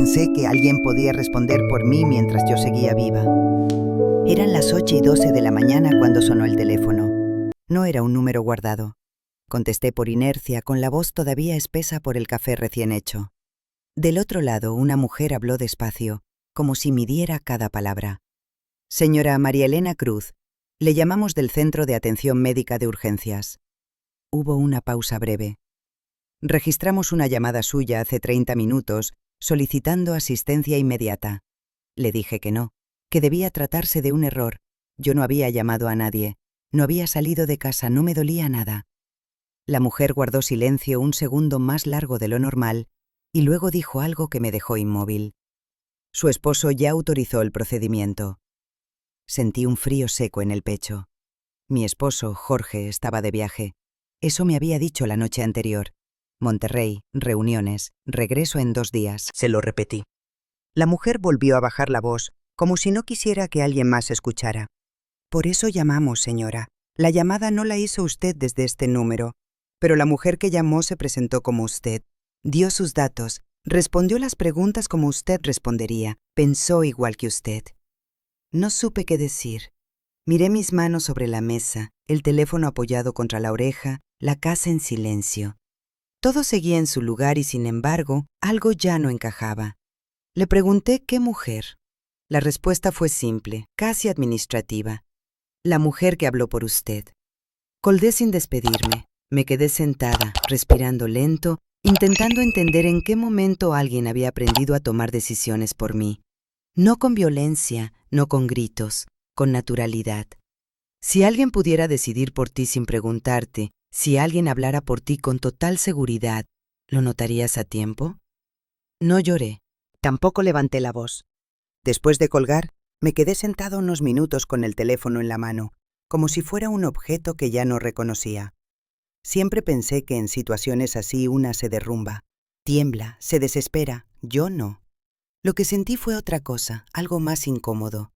pensé que alguien podía responder por mí mientras yo seguía viva. Eran las 8:12 de la mañana cuando sonó el teléfono. No era un número guardado. Contesté por inercia, con la voz todavía espesa por el café recién hecho. Del otro lado, una mujer habló despacio, como si midiera cada palabra. Señora María Elena Cruz, le llamamos del Centro de Atención Médica de Urgencias. Hubo una pausa breve. Registramos una llamada suya hace 30 minutos solicitando asistencia inmediata. Le dije que no, que debía tratarse de un error. Yo no había llamado a nadie, no había salido de casa, no me dolía nada. La mujer guardó silencio un segundo más largo de lo normal y luego dijo algo que me dejó inmóvil. Su esposo ya autorizó el procedimiento. Sentí un frío seco en el pecho. Mi esposo, Jorge, estaba de viaje. Eso me había dicho la noche anterior. Monterrey, reuniones, regreso en 2 días. Se lo repetí. La mujer volvió a bajar la voz, como si no quisiera que alguien más escuchara. Por eso llamamos, señora. La llamada no la hizo usted desde este número, pero la mujer que llamó se presentó como usted. Dio sus datos, respondió las preguntas como usted respondería, pensó igual que usted. No supe qué decir. Miré mis manos sobre la mesa, el teléfono apoyado contra la oreja, la casa en silencio. Todo seguía en su lugar y, sin embargo, algo ya no encajaba. Le pregunté qué mujer. La respuesta fue simple, casi administrativa. La mujer que habló por usted. Colgué sin despedirme. Me quedé sentada, respirando lento, intentando entender en qué momento alguien había aprendido a tomar decisiones por mí. No con violencia, no con gritos, con naturalidad. Si alguien pudiera decidir por ti sin preguntarte, si alguien hablara por ti con total seguridad, ¿lo notarías a tiempo? No lloré, tampoco levanté la voz. Después de colgar, me quedé sentado unos minutos con el teléfono en la mano, como si fuera un objeto que ya no reconocía. Siempre pensé que en situaciones así una se derrumba, tiembla, se desespera. Yo no. Lo que sentí fue otra cosa, algo más incómodo.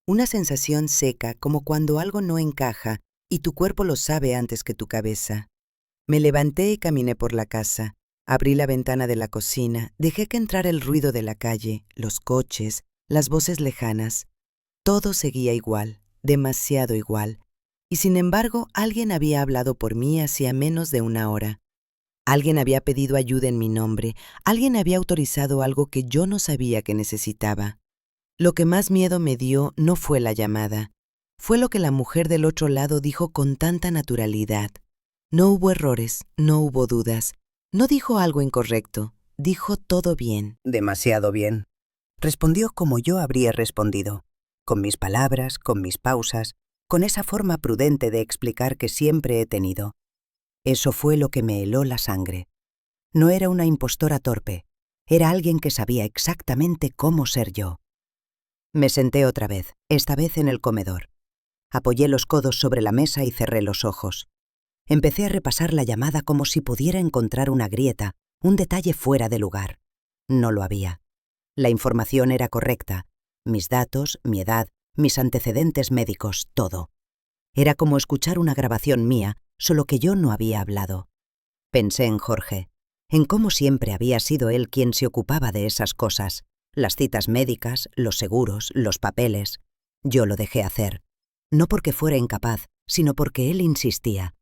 Una sensación seca, como cuando algo no encaja y tu cuerpo lo sabe antes que tu cabeza. Me levanté y caminé por la casa. Abrí la ventana de la cocina, dejé que entrara el ruido de la calle, los coches, las voces lejanas. Todo seguía igual, demasiado igual. Y sin embargo, alguien había hablado por mí hacía menos de 1 hora. Alguien había pedido ayuda en mi nombre, alguien había autorizado algo que yo no sabía que necesitaba. Lo que más miedo me dio no fue la llamada, fue lo que la mujer del otro lado dijo con tanta naturalidad. No hubo errores, no hubo dudas, no dijo algo incorrecto, dijo todo bien. Demasiado bien. Respondió como yo habría respondido, con mis palabras, con mis pausas, con esa forma prudente de explicar que siempre he tenido. Eso fue lo que me heló la sangre. No era una impostora torpe, era alguien que sabía exactamente cómo ser yo. Me senté otra vez, esta vez en el comedor. Apoyé los codos sobre la mesa y cerré los ojos. Empecé a repasar la llamada como si pudiera encontrar una grieta, un detalle fuera de lugar. No lo había. La información era correcta. Mis datos, mi edad, mis antecedentes médicos, todo. Era como escuchar una grabación mía, solo que yo no había hablado. Pensé en Jorge, en cómo siempre había sido él quien se ocupaba de esas cosas, las citas médicas, los seguros, los papeles. Yo lo dejé hacer, no porque fuera incapaz, sino porque él insistía.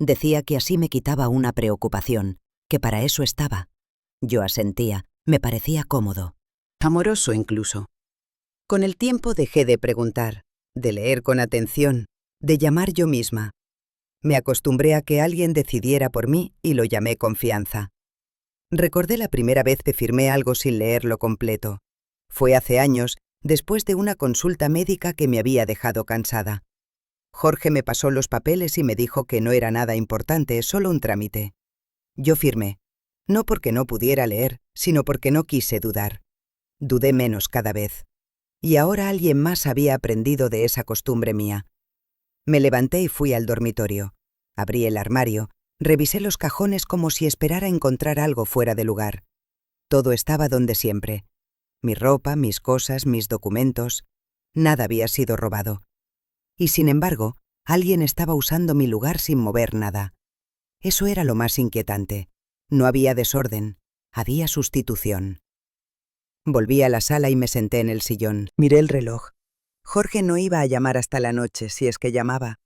Decía que así me quitaba una preocupación, que para eso estaba. Yo asentía, me parecía cómodo, amoroso incluso. Con el tiempo dejé de preguntar, de leer con atención, de llamar yo misma. Me acostumbré a que alguien decidiera por mí y lo llamé confianza. Recordé la primera vez que firmé algo sin leerlo completo. Fue hace años, después de una consulta médica que me había dejado cansada. Jorge me pasó los papeles y me dijo que no era nada importante, solo un trámite. Yo firmé, no porque no pudiera leer, sino porque no quise dudar. Dudé menos cada vez. Y ahora alguien más había aprendido de esa costumbre mía. Me levanté y fui al dormitorio. Abrí el armario, revisé los cajones como si esperara encontrar algo fuera de lugar. Todo estaba donde siempre. Mi ropa, mis cosas, mis documentos. Nada había sido robado. Y sin embargo, alguien estaba usando mi lugar sin mover nada. Eso era lo más inquietante. No había desorden, había sustitución. Volví a la sala y me senté en el sillón. Miré el reloj. Jorge no iba a llamar hasta la noche, si es que llamaba.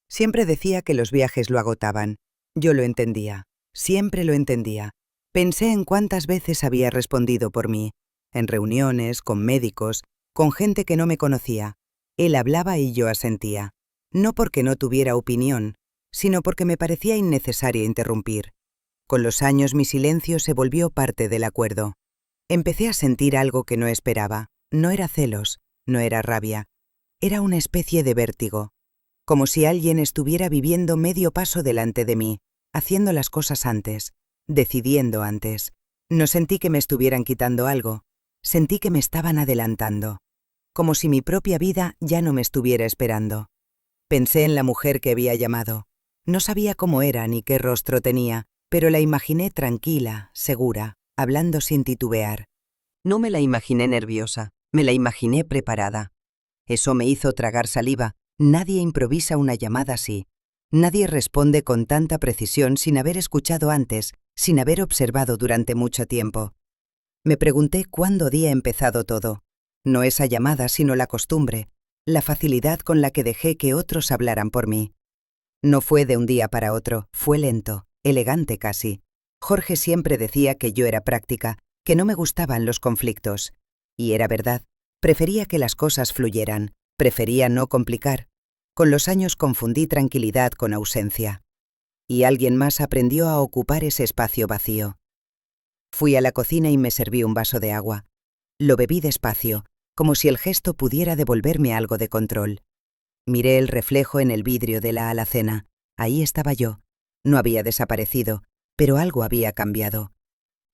Siempre decía que los viajes lo agotaban. Yo lo entendía. Siempre lo entendía. Pensé en cuántas veces había respondido por mí. En reuniones, con médicos, con gente que no me conocía. Él hablaba y yo asentía. No porque no tuviera opinión, sino porque me parecía innecesario interrumpir. Con los años mi silencio se volvió parte del acuerdo. Empecé a sentir algo que no esperaba. No era celos, no era rabia. Era una especie de vértigo. Como si alguien estuviera viviendo medio paso delante de mí, haciendo las cosas antes, decidiendo antes. No sentí que me estuvieran quitando algo. Sentí que me estaban adelantando. Como si mi propia vida ya no me estuviera esperando. Pensé en la mujer que había llamado. No sabía cómo era ni qué rostro tenía, pero la imaginé tranquila, segura, hablando sin titubear. No me la imaginé nerviosa, me la imaginé preparada. Eso me hizo tragar saliva. Nadie improvisa una llamada así. Nadie responde con tanta precisión sin haber escuchado antes, sin haber observado durante mucho tiempo. Me pregunté cuándo había empezado todo. No esa llamada, sino la costumbre, la facilidad con la que dejé que otros hablaran por mí. No fue de un día para otro, fue lento, elegante casi. Jorge siempre decía que yo era práctica, que no me gustaban los conflictos. Y era verdad, prefería que las cosas fluyeran, prefería no complicar. Con los años confundí tranquilidad con ausencia. Y alguien más aprendió a ocupar ese espacio vacío. Fui a la cocina y me serví un vaso de agua. Lo bebí despacio, como si el gesto pudiera devolverme algo de control. Miré el reflejo en el vidrio de la alacena. Ahí estaba yo. No había desaparecido, pero algo había cambiado.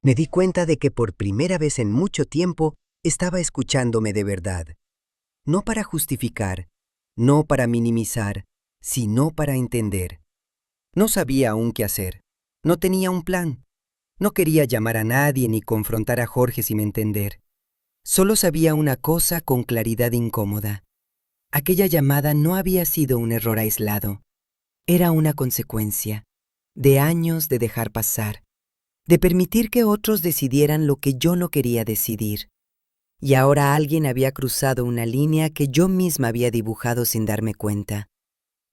Me di cuenta de que por primera vez en mucho tiempo estaba escuchándome de verdad. No para justificar, no para minimizar, sino para entender. No sabía aún qué hacer. No tenía un plan. No quería llamar a nadie ni confrontar a Jorge sin entender. Solo sabía una cosa con claridad incómoda. Aquella llamada no había sido un error aislado. Era una consecuencia de años de dejar pasar, de permitir que otros decidieran lo que yo no quería decidir. Y ahora alguien había cruzado una línea que yo misma había dibujado sin darme cuenta.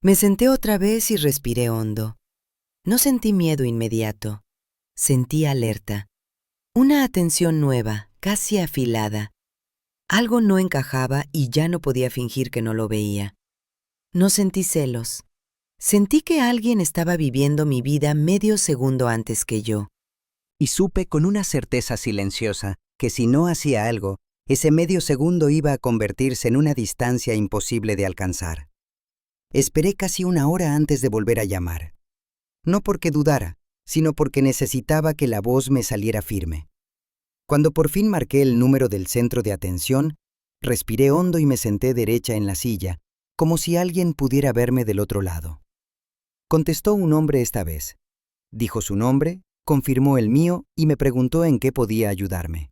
Me senté otra vez y respiré hondo. No sentí miedo inmediato. Sentí alerta. Una atención nueva, casi afilada. Algo no encajaba y ya no podía fingir que no lo veía. No sentí celos. Sentí que alguien estaba viviendo mi vida medio segundo antes que yo. Y supe con una certeza silenciosa que si no hacía algo, ese medio segundo iba a convertirse en una distancia imposible de alcanzar. Esperé casi una hora antes de volver a llamar. No porque dudara, sino porque necesitaba que la voz me saliera firme. Cuando por fin marqué el número del centro de atención, respiré hondo y me senté derecha en la silla, como si alguien pudiera verme del otro lado. Contestó un hombre esta vez. Dijo su nombre, confirmó el mío y me preguntó en qué podía ayudarme.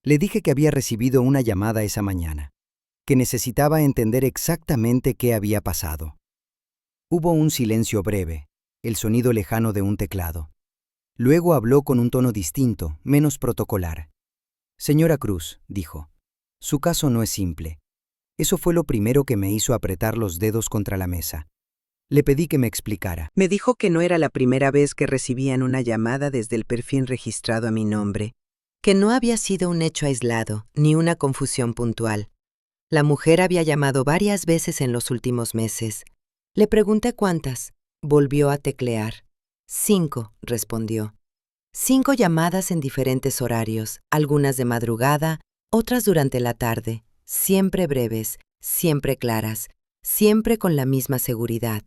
Le dije que había recibido una llamada esa mañana, que necesitaba entender exactamente qué había pasado. Hubo un silencio breve, el sonido lejano de un teclado. Luego habló con un tono distinto, menos protocolar. Señora Cruz, dijo, su caso no es simple. Eso fue lo primero que me hizo apretar los dedos contra la mesa. Le pedí que me explicara. Me dijo que no era la primera vez que recibían una llamada desde el perfil registrado a mi nombre, que no había sido un hecho aislado, ni una confusión puntual. La mujer había llamado varias veces en los últimos meses. Le pregunté cuántas. Volvió a teclear. 5, respondió. 5 llamadas en diferentes horarios, algunas de madrugada, otras durante la tarde, siempre breves, siempre claras, siempre con la misma seguridad.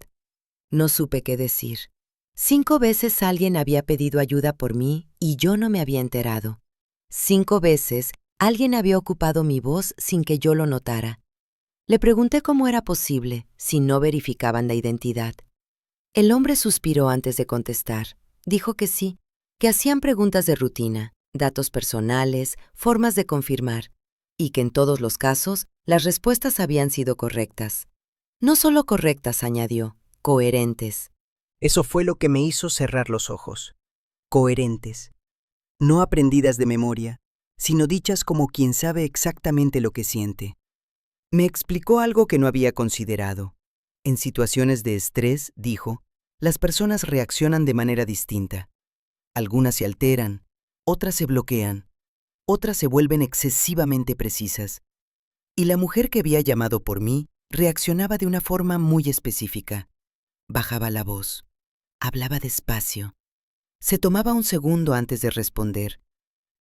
No supe qué decir. 5 veces alguien había pedido ayuda por mí y yo no me había enterado. 5 veces alguien había ocupado mi voz sin que yo lo notara. Le pregunté cómo era posible si no verificaban la identidad. El hombre suspiró antes de contestar. Dijo que sí, que hacían preguntas de rutina, datos personales, formas de confirmar, y que en todos los casos las respuestas habían sido correctas. No solo correctas, añadió, coherentes. Eso fue lo que me hizo cerrar los ojos. Coherentes. No aprendidas de memoria, sino dichas como quien sabe exactamente lo que siente. Me explicó algo que no había considerado. En situaciones de estrés, dijo, las personas reaccionan de manera distinta. Algunas se alteran, otras se bloquean, otras se vuelven excesivamente precisas. Y la mujer que había llamado por mí reaccionaba de una forma muy específica. Bajaba la voz, hablaba despacio, se tomaba un segundo antes de responder,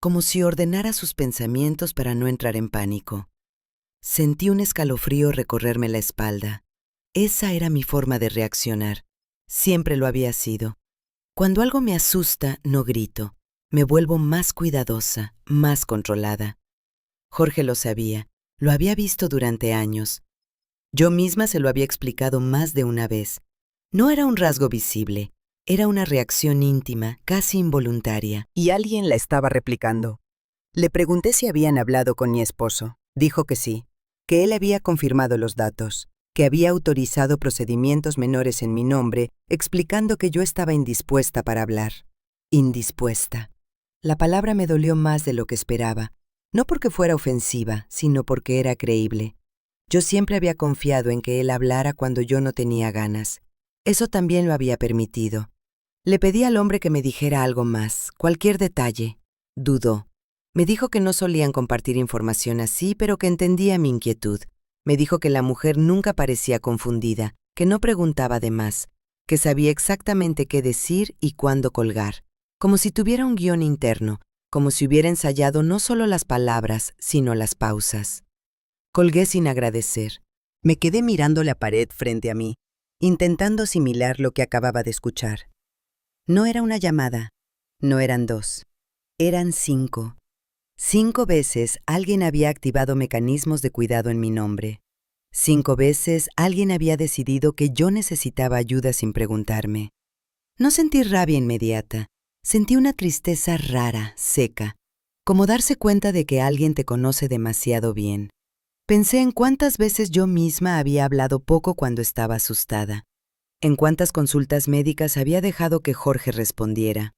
como si ordenara sus pensamientos para no entrar en pánico. Sentí un escalofrío recorrerme la espalda. Esa era mi forma de reaccionar. Siempre lo había sido. Cuando algo me asusta, no grito. Me vuelvo más cuidadosa, más controlada. Jorge lo sabía. Lo había visto durante años. Yo misma se lo había explicado más de una vez. No era un rasgo visible. Era una reacción íntima, casi involuntaria. Y alguien la estaba replicando. Le pregunté si habían hablado con mi esposo. Dijo que sí, que él había confirmado los datos, que había autorizado procedimientos menores en mi nombre, explicando que yo estaba indispuesta para hablar. Indispuesta. La palabra me dolió más de lo que esperaba, no porque fuera ofensiva, sino porque era creíble. Yo siempre había confiado en que él hablara cuando yo no tenía ganas. Eso también lo había permitido. Le pedí al hombre que me dijera algo más, cualquier detalle. Dudó. Me dijo que no solían compartir información así, pero que entendía mi inquietud. Me dijo que la mujer nunca parecía confundida, que no preguntaba de más, que sabía exactamente qué decir y cuándo colgar, como si tuviera un guión interno, como si hubiera ensayado no solo las palabras, sino las pausas. Colgué sin agradecer. Me quedé mirando la pared frente a mí, intentando asimilar lo que acababa de escuchar. No era una llamada, no eran 2, eran 5. 5 veces alguien había activado mecanismos de cuidado en mi nombre. 5 veces alguien había decidido que yo necesitaba ayuda sin preguntarme. No sentí rabia inmediata, sentí una tristeza rara, seca, como darse cuenta de que alguien te conoce demasiado bien. Pensé en cuántas veces yo misma había hablado poco cuando estaba asustada, en cuántas consultas médicas había dejado que Jorge respondiera.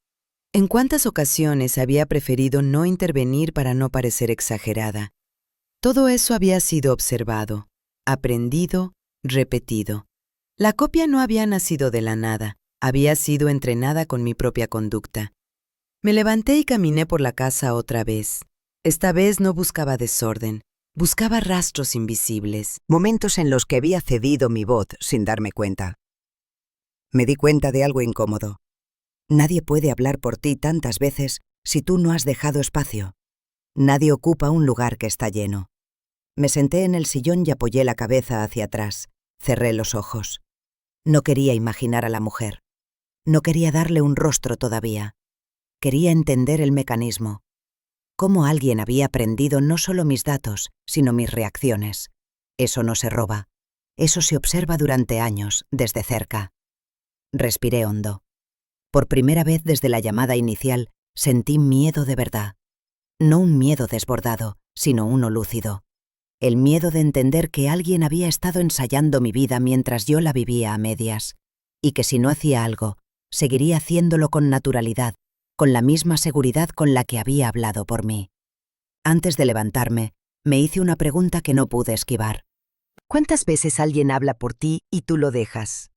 En cuántas ocasiones había preferido no intervenir para no parecer exagerada. Todo eso había sido observado, aprendido, repetido. La copia no había nacido de la nada, había sido entrenada con mi propia conducta. Me levanté y caminé por la casa otra vez. Esta vez no buscaba desorden, buscaba rastros invisibles. Momentos en los que había cedido mi voz sin darme cuenta. Me di cuenta de algo incómodo. Nadie puede hablar por ti tantas veces si tú no has dejado espacio. Nadie ocupa un lugar que está lleno. Me senté en el sillón y apoyé la cabeza hacia atrás. Cerré los ojos. No quería imaginar a la mujer. No quería darle un rostro todavía. Quería entender el mecanismo. Cómo alguien había aprendido no solo mis datos, sino mis reacciones. Eso no se roba. Eso se observa durante años, desde cerca. Respiré hondo. Por primera vez desde la llamada inicial, sentí miedo de verdad. No un miedo desbordado, sino uno lúcido. El miedo de entender que alguien había estado ensayando mi vida mientras yo la vivía a medias, y que si no hacía algo, seguiría haciéndolo con naturalidad, con la misma seguridad con la que había hablado por mí. Antes de levantarme, me hice una pregunta que no pude esquivar. ¿Cuántas veces alguien habla por ti y tú lo dejas?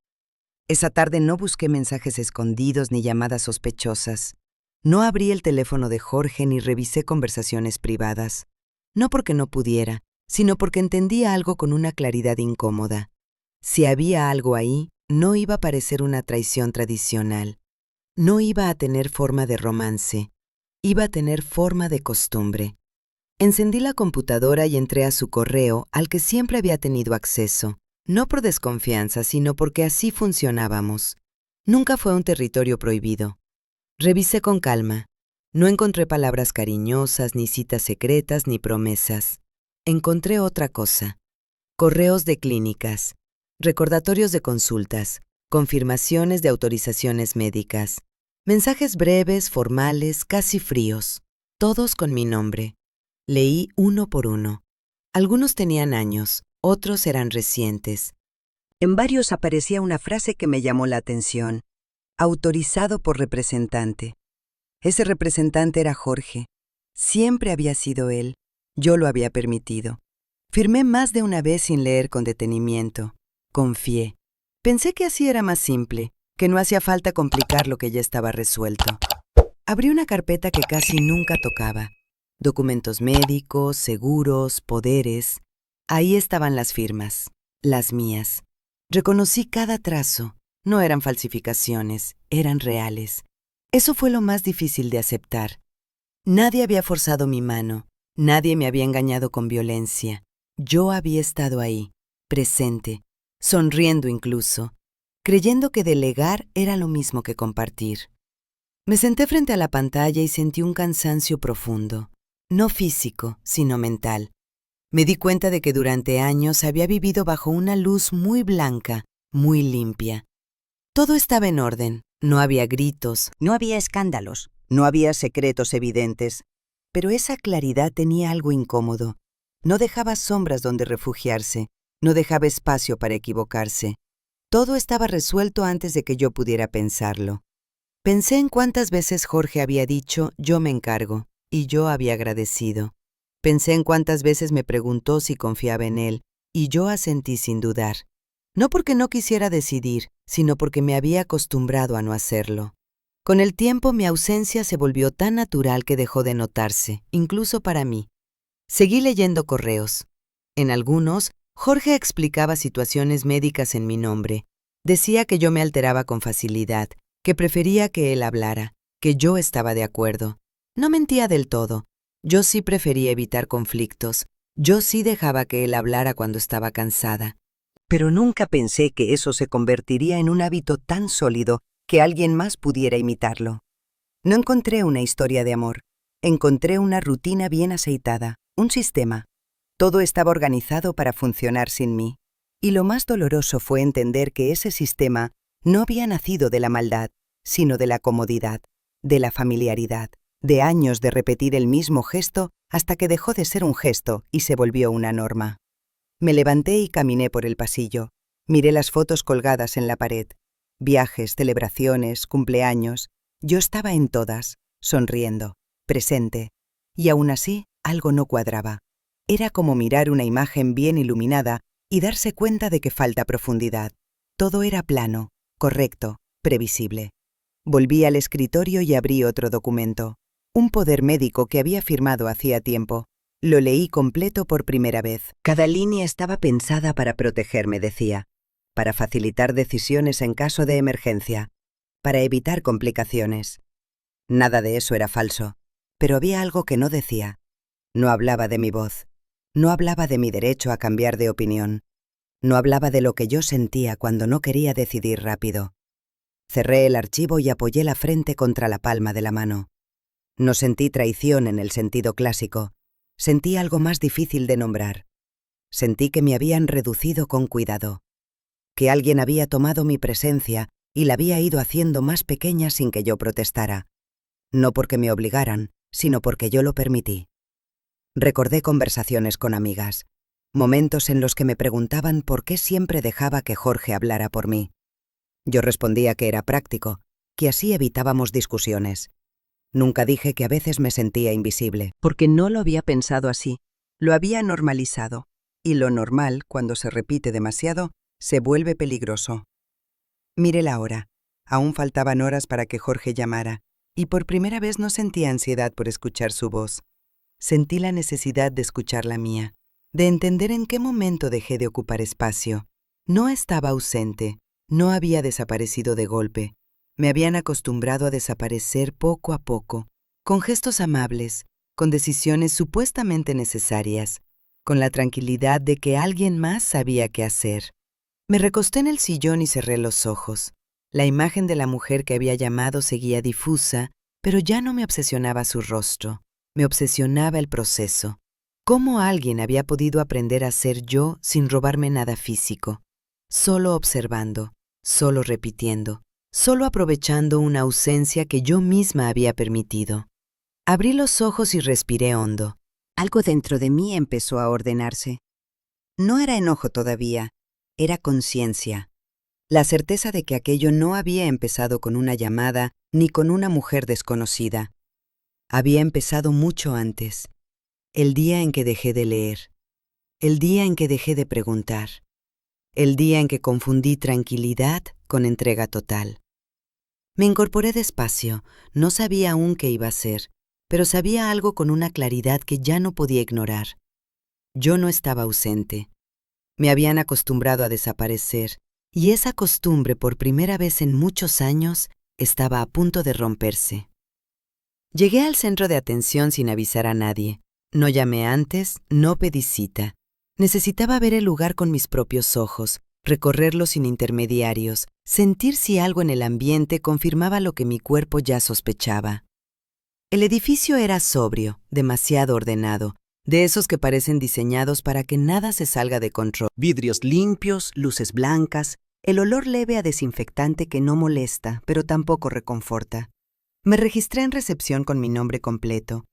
Esa tarde no busqué mensajes escondidos ni llamadas sospechosas. No abrí el teléfono de Jorge ni revisé conversaciones privadas. No porque no pudiera, sino porque entendía algo con una claridad incómoda. Si había algo ahí, no iba a parecer una traición tradicional. No iba a tener forma de romance. Iba a tener forma de costumbre. Encendí la computadora y entré a su correo, al que siempre había tenido acceso. No por desconfianza, sino porque así funcionábamos. Nunca fue un territorio prohibido. Revisé con calma. No encontré palabras cariñosas, ni citas secretas, ni promesas. Encontré otra cosa. Correos de clínicas, recordatorios de consultas, confirmaciones de autorizaciones médicas, mensajes breves, formales, casi fríos, todos con mi nombre. Leí uno por uno. Algunos tenían años, otros eran recientes. En varios aparecía una frase que me llamó la atención. Autorizado por representante. Ese representante era Jorge. Siempre había sido él. Yo lo había permitido. Firmé más de una vez sin leer con detenimiento. Confié. Pensé que así era más simple, que no hacía falta complicar lo que ya estaba resuelto. Abrí una carpeta que casi nunca tocaba. Documentos médicos, seguros, poderes. Ahí estaban las firmas, las mías. Reconocí cada trazo. No eran falsificaciones, eran reales. Eso fue lo más difícil de aceptar. Nadie había forzado mi mano, nadie me había engañado con violencia. Yo había estado ahí, presente, sonriendo incluso, creyendo que delegar era lo mismo que compartir. Me senté frente a la pantalla y sentí un cansancio profundo, no físico, sino mental. Me di cuenta de que durante años había vivido bajo una luz muy blanca, muy limpia. Todo estaba en orden, no había gritos, no había escándalos, no había secretos evidentes, pero esa claridad tenía algo incómodo. No dejaba sombras donde refugiarse, no dejaba espacio para equivocarse. Todo estaba resuelto antes de que yo pudiera pensarlo. Pensé en cuántas veces Jorge había dicho, yo me encargo, y yo había agradecido. Pensé en cuántas veces me preguntó si confiaba en él, y yo asentí sin dudar. No porque no quisiera decidir, sino porque me había acostumbrado a no hacerlo. Con el tiempo mi ausencia se volvió tan natural que dejó de notarse, incluso para mí. Seguí leyendo correos. En algunos, Jorge explicaba situaciones médicas en mi nombre. Decía que yo me alteraba con facilidad, que prefería que él hablara, que yo estaba de acuerdo. No mentía del todo. Yo sí prefería evitar conflictos. Yo sí dejaba que él hablara cuando estaba cansada. Pero nunca pensé que eso se convertiría en un hábito tan sólido que alguien más pudiera imitarlo. No encontré una historia de amor. Encontré una rutina bien aceitada, un sistema. Todo estaba organizado para funcionar sin mí. Y lo más doloroso fue entender que ese sistema no había nacido de la maldad, sino de la comodidad, de la familiaridad, de años de repetir el mismo gesto hasta que dejó de ser un gesto y se volvió una norma. Me levanté y caminé por el pasillo. Miré las fotos colgadas en la pared. Viajes, celebraciones, cumpleaños. Yo estaba en todas, sonriendo, presente. Y aún así, algo no cuadraba. Era como mirar una imagen bien iluminada y darse cuenta de que falta profundidad. Todo era plano, correcto, previsible. Volví al escritorio y abrí otro documento. Un poder médico que había firmado hacía tiempo. Lo leí completo por primera vez. Cada línea estaba pensada para protegerme, decía, para facilitar decisiones en caso de emergencia, para evitar complicaciones. Nada de eso era falso, pero había algo que no decía. No hablaba de mi voz, no hablaba de mi derecho a cambiar de opinión, no hablaba de lo que yo sentía cuando no quería decidir rápido. Cerré el archivo y apoyé la frente contra la palma de la mano. No sentí traición en el sentido clásico. Sentí algo más difícil de nombrar. Sentí que me habían reducido con cuidado, que alguien había tomado mi presencia y la había ido haciendo más pequeña sin que yo protestara. No porque me obligaran, sino porque yo lo permití. Recordé conversaciones con amigas, momentos en los que me preguntaban por qué siempre dejaba que Jorge hablara por mí. Yo respondía que era práctico, que así evitábamos discusiones. Nunca dije que a veces me sentía invisible, porque no lo había pensado así. Lo había normalizado. Y lo normal, cuando se repite demasiado, se vuelve peligroso. Miré la hora. Aún faltaban horas para que Jorge llamara, y por primera vez no sentí ansiedad por escuchar su voz. Sentí la necesidad de escuchar la mía, de entender en qué momento dejé de ocupar espacio. No estaba ausente, no había desaparecido de golpe. Me habían acostumbrado a desaparecer poco a poco, con gestos amables, con decisiones supuestamente necesarias, con la tranquilidad de que alguien más sabía qué hacer. Me recosté en el sillón y cerré los ojos. La imagen de la mujer que había llamado seguía difusa, pero ya no me obsesionaba su rostro, me obsesionaba el proceso. ¿Cómo alguien había podido aprender a ser yo sin robarme nada físico? Solo observando, solo repitiendo. Solo aprovechando una ausencia que yo misma había permitido. Abrí los ojos y respiré hondo. Algo dentro de mí empezó a ordenarse. No era enojo todavía, era conciencia. La certeza de que aquello no había empezado con una llamada ni con una mujer desconocida. Había empezado mucho antes, el día en que dejé de leer, el día en que dejé de preguntar, el día en que confundí tranquilidad con entrega total. Me incorporé despacio, no sabía aún qué iba a hacer, pero sabía algo con una claridad que ya no podía ignorar. Yo no estaba ausente. Me habían acostumbrado a desaparecer, y esa costumbre, por primera vez en muchos años, estaba a punto de romperse. Llegué al centro de atención sin avisar a nadie. No llamé antes, no pedí cita. Necesitaba ver el lugar con mis propios ojos, recorrerlo sin intermediarios, sentir si algo en el ambiente confirmaba lo que mi cuerpo ya sospechaba. El edificio era sobrio, demasiado ordenado, de esos que parecen diseñados para que nada se salga de control. Vidrios limpios, luces blancas, el olor leve a desinfectante que no molesta, pero tampoco reconforta. Me registré en recepción con mi nombre completo.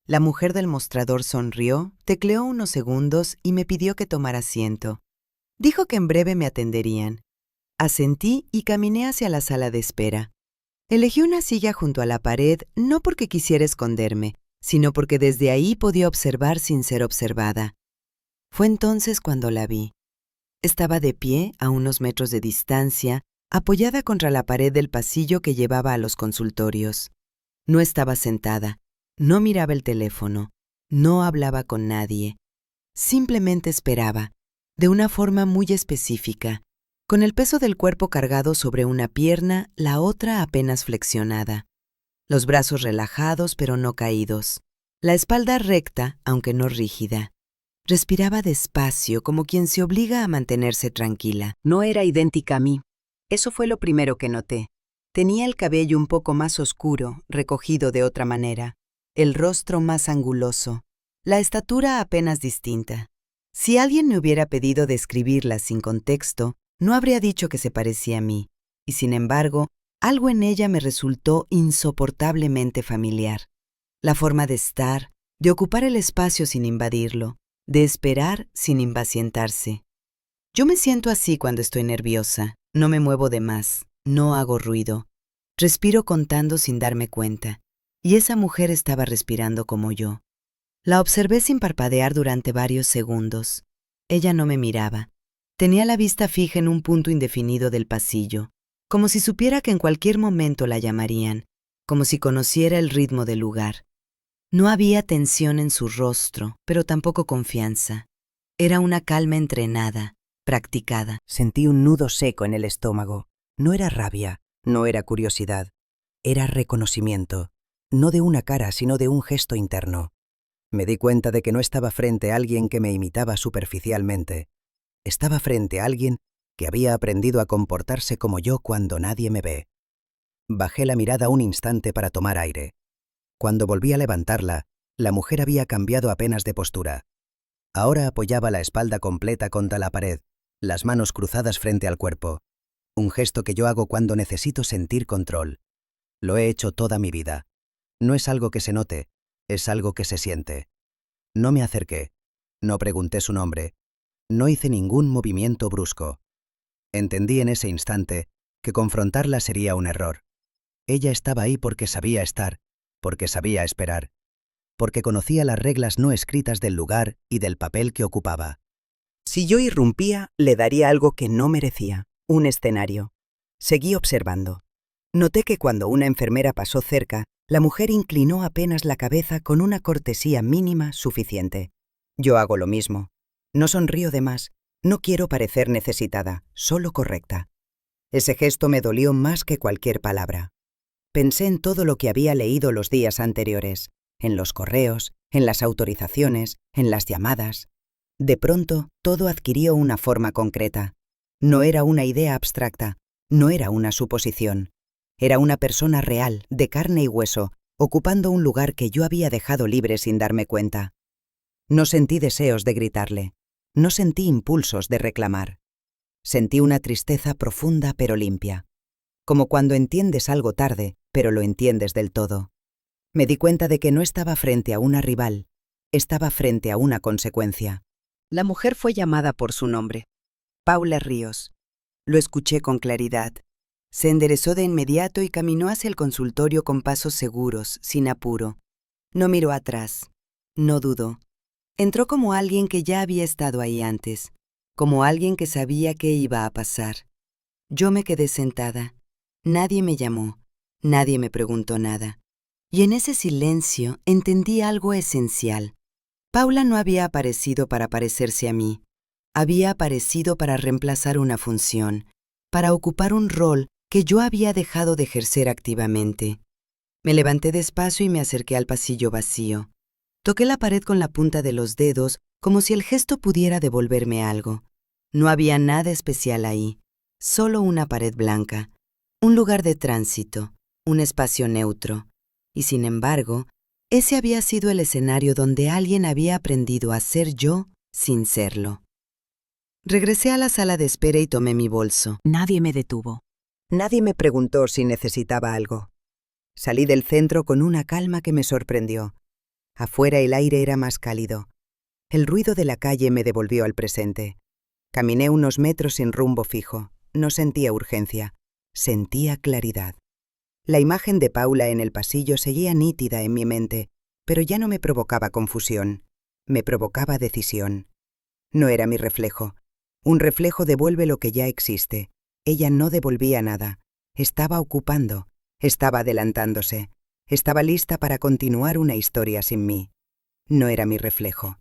La mujer del mostrador sonrió, tecleó unos segundos y me pidió que tomara asiento. Dijo que en breve me atenderían. Asentí y caminé hacia la sala de espera. Elegí una silla junto a la pared no porque quisiera esconderme, sino porque desde ahí podía observar sin ser observada. Fue entonces cuando la vi. Estaba de pie, a unos metros de distancia, apoyada contra la pared del pasillo que llevaba a los consultorios. No estaba sentada, no miraba el teléfono, no hablaba con nadie. Simplemente esperaba, de una forma muy específica, con el peso del cuerpo cargado sobre una pierna, la otra apenas flexionada. Los brazos relajados pero no caídos, la espalda recta, aunque no rígida. Respiraba despacio, como quien se obliga a mantenerse tranquila. No era idéntica a mí. Eso fue lo primero que noté. Tenía el cabello un poco más oscuro, recogido de otra manera, el rostro más anguloso, la estatura apenas distinta. Si alguien me hubiera pedido describirla sin contexto, no habría dicho que se parecía a mí, y sin embargo, algo en ella me resultó insoportablemente familiar. La forma de estar, de ocupar el espacio sin invadirlo, de esperar sin impacientarse. Yo me siento así cuando estoy nerviosa, no me muevo de más, no hago ruido. Respiro contando sin darme cuenta, y esa mujer estaba respirando como yo. La observé sin parpadear durante varios segundos. Ella no me miraba. Tenía la vista fija en un punto indefinido del pasillo, como si supiera que en cualquier momento la llamarían, como si conociera el ritmo del lugar. No había tensión en su rostro, pero tampoco confianza. Era una calma entrenada, practicada. Sentí un nudo seco en el estómago. No era rabia, no era curiosidad. Era reconocimiento, no de una cara, sino de un gesto interno. Me di cuenta de que no estaba frente a alguien que me imitaba superficialmente. Estaba frente a alguien que había aprendido a comportarse como yo cuando nadie me ve. Bajé la mirada un instante para tomar aire. Cuando volví a levantarla, la mujer había cambiado apenas de postura. Ahora apoyaba la espalda completa contra la pared, las manos cruzadas frente al cuerpo. Un gesto que yo hago cuando necesito sentir control. Lo he hecho toda mi vida. No es algo que se note, es algo que se siente. No me acerqué, no pregunté su nombre, no hice ningún movimiento brusco. Entendí en ese instante que confrontarla sería un error. Ella estaba ahí porque sabía estar, porque sabía esperar, porque conocía las reglas no escritas del lugar y del papel que ocupaba. Si yo irrumpía, le daría algo que no merecía, un escenario. Seguí observando. Noté que cuando una enfermera pasó cerca, la mujer inclinó apenas la cabeza con una cortesía mínima suficiente. Yo hago lo mismo. No sonrío de más. No quiero parecer necesitada, solo correcta. Ese gesto me dolió más que cualquier palabra. Pensé en todo lo que había leído los días anteriores, en los correos, en las autorizaciones, en las llamadas. De pronto, todo adquirió una forma concreta. No era una idea abstracta, no era una suposición. Era una persona real, de carne y hueso, ocupando un lugar que yo había dejado libre sin darme cuenta. No sentí deseos de gritarle, no sentí impulsos de reclamar. Sentí una tristeza profunda pero limpia, como cuando entiendes algo tarde, pero lo entiendes del todo. Me di cuenta de que no estaba frente a una rival, estaba frente a una consecuencia. La mujer fue llamada por su nombre, Paula Ríos. Lo escuché con claridad. Se enderezó de inmediato y caminó hacia el consultorio con pasos seguros, sin apuro. No miró atrás. No dudó. Entró como alguien que ya había estado ahí antes, como alguien que sabía qué iba a pasar. Yo me quedé sentada. Nadie me llamó. Nadie me preguntó nada. Y en ese silencio entendí algo esencial. Paula no había aparecido para parecerse a mí. Había aparecido para reemplazar una función, para ocupar un rol que yo había dejado de ejercer activamente. Me levanté despacio y me acerqué al pasillo vacío. Toqué la pared con la punta de los dedos como si el gesto pudiera devolverme algo. No había nada especial ahí, solo una pared blanca, un lugar de tránsito, un espacio neutro. Y sin embargo, ese había sido el escenario donde alguien había aprendido a ser yo sin serlo. Regresé a la sala de espera y tomé mi bolso. Nadie me detuvo. Nadie me preguntó si necesitaba algo. Salí del centro con una calma que me sorprendió. Afuera el aire era más cálido. El ruido de la calle me devolvió al presente. Caminé unos metros sin rumbo fijo. No sentía urgencia. Sentía claridad. La imagen de Paula en el pasillo seguía nítida en mi mente, pero ya no me provocaba confusión. Me provocaba decisión. No era mi reflejo. Un reflejo devuelve lo que ya existe. Ella no devolvía nada. Estaba ocupando. Estaba adelantándose. Estaba lista para continuar una historia sin mí. No era mi reflejo.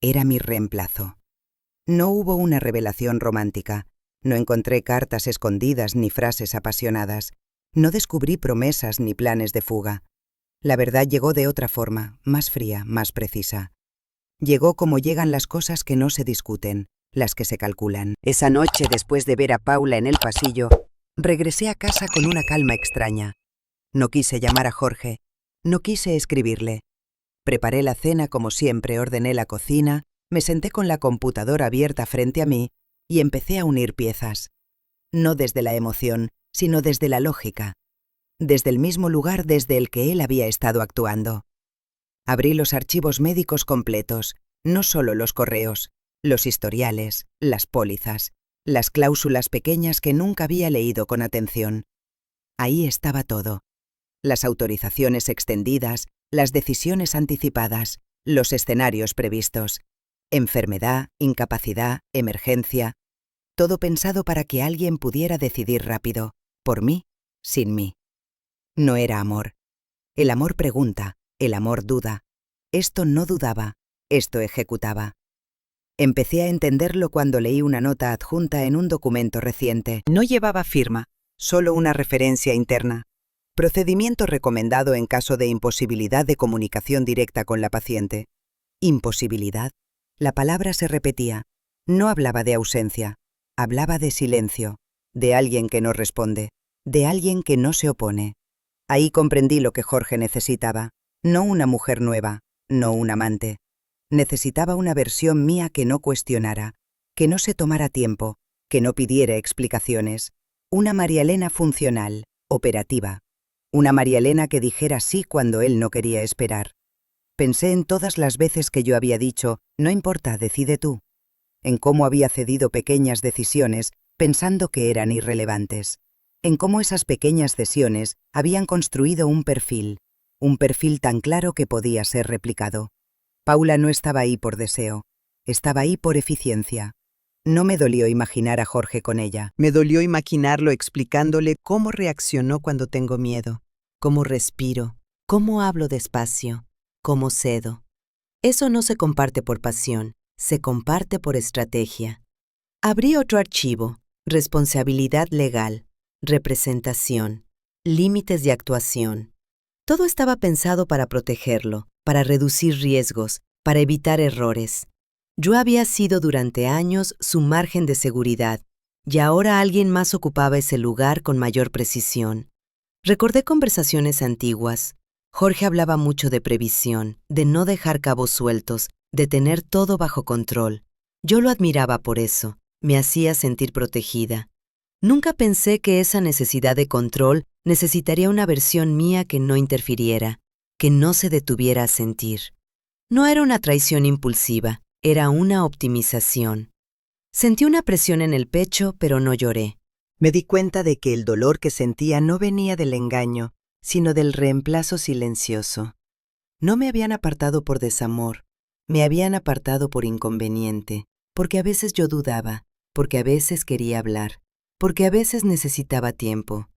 Era mi reemplazo. No hubo una revelación romántica. No encontré cartas escondidas ni frases apasionadas. No descubrí promesas ni planes de fuga. La verdad llegó de otra forma, más fría, más precisa. Llegó como llegan las cosas que no se discuten, las que se calculan. Esa noche, después de ver a Paula en el pasillo, regresé a casa con una calma extraña. No quise llamar a Jorge, no quise escribirle. Preparé la cena como siempre, ordené la cocina, me senté con la computadora abierta frente a mí y empecé a unir piezas. No desde la emoción, sino desde la lógica. Desde el mismo lugar desde el que él había estado actuando. Abrí los archivos médicos completos, no solo los correos, los historiales, las pólizas, las cláusulas pequeñas que nunca había leído con atención. Ahí estaba todo. Las autorizaciones extendidas, las decisiones anticipadas, los escenarios previstos. Enfermedad, incapacidad, emergencia. Todo pensado para que alguien pudiera decidir rápido, por mí, sin mí. No era amor. El amor pregunta, el amor duda. Esto no dudaba, esto ejecutaba. Empecé a entenderlo cuando leí una nota adjunta en un documento reciente. No llevaba firma, solo una referencia interna. Procedimiento recomendado en caso de imposibilidad de comunicación directa con la paciente. Imposibilidad. La palabra se repetía. No hablaba de ausencia, hablaba de silencio, de alguien que no responde, de alguien que no se opone. Ahí comprendí lo que Jorge necesitaba. No una mujer nueva, no un amante. Necesitaba una versión mía que no cuestionara, que no se tomara tiempo, que no pidiera explicaciones. Una María Elena funcional, operativa. Una María Elena que dijera sí cuando él no quería esperar. Pensé en todas las veces que yo había dicho, no importa, decide tú. En cómo había cedido pequeñas decisiones pensando que eran irrelevantes. En cómo esas pequeñas cesiones habían construido un perfil tan claro que podía ser replicado. Paula no estaba ahí por deseo, estaba ahí por eficiencia. No me dolió imaginar a Jorge con ella. Me dolió imaginarlo explicándole cómo reaccionó cuando tengo miedo, cómo respiro, cómo hablo despacio, cómo cedo. Eso no se comparte por pasión, se comparte por estrategia. Abrí otro archivo, responsabilidad legal, representación, límites de actuación. Todo estaba pensado para protegerlo, para reducir riesgos, para evitar errores. Yo había sido durante años su margen de seguridad, y ahora alguien más ocupaba ese lugar con mayor precisión. Recordé conversaciones antiguas. Jorge hablaba mucho de previsión, de no dejar cabos sueltos, de tener todo bajo control. Yo lo admiraba por eso, me hacía sentir protegida. Nunca pensé que esa necesidad de control necesitaría una versión mía que no interfiriera, que no se detuviera a sentir. No era una traición impulsiva, era una optimización. Sentí una presión en el pecho, pero no lloré. Me di cuenta de que el dolor que sentía no venía del engaño, sino del reemplazo silencioso. No me habían apartado por desamor, me habían apartado por inconveniente, porque a veces yo dudaba, porque a veces quería hablar, porque a veces necesitaba tiempo.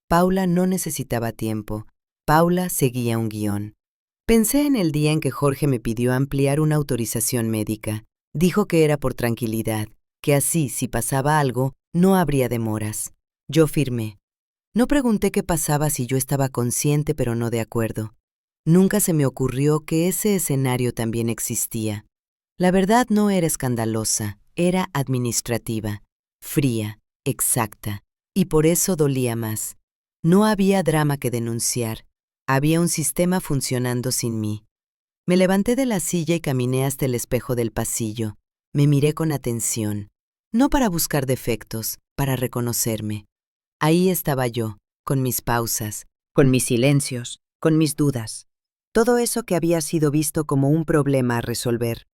Paula no necesitaba tiempo. Paula seguía un guión. Pensé en el día en que Jorge me pidió ampliar una autorización médica. Dijo que era por tranquilidad, que así, si pasaba algo, no habría demoras. Yo firmé. No pregunté qué pasaba si yo estaba consciente pero no de acuerdo. Nunca se me ocurrió que ese escenario también existía. La verdad no era escandalosa, era administrativa, fría, exacta, y por eso dolía más. No había drama que denunciar, había un sistema funcionando sin mí. Me levanté de la silla y caminé hasta el espejo del pasillo. Me miré con atención, no para buscar defectos, para reconocerme. Ahí estaba yo, con mis pausas, con mis silencios, con mis dudas. Todo eso que había sido visto como un problema a resolver.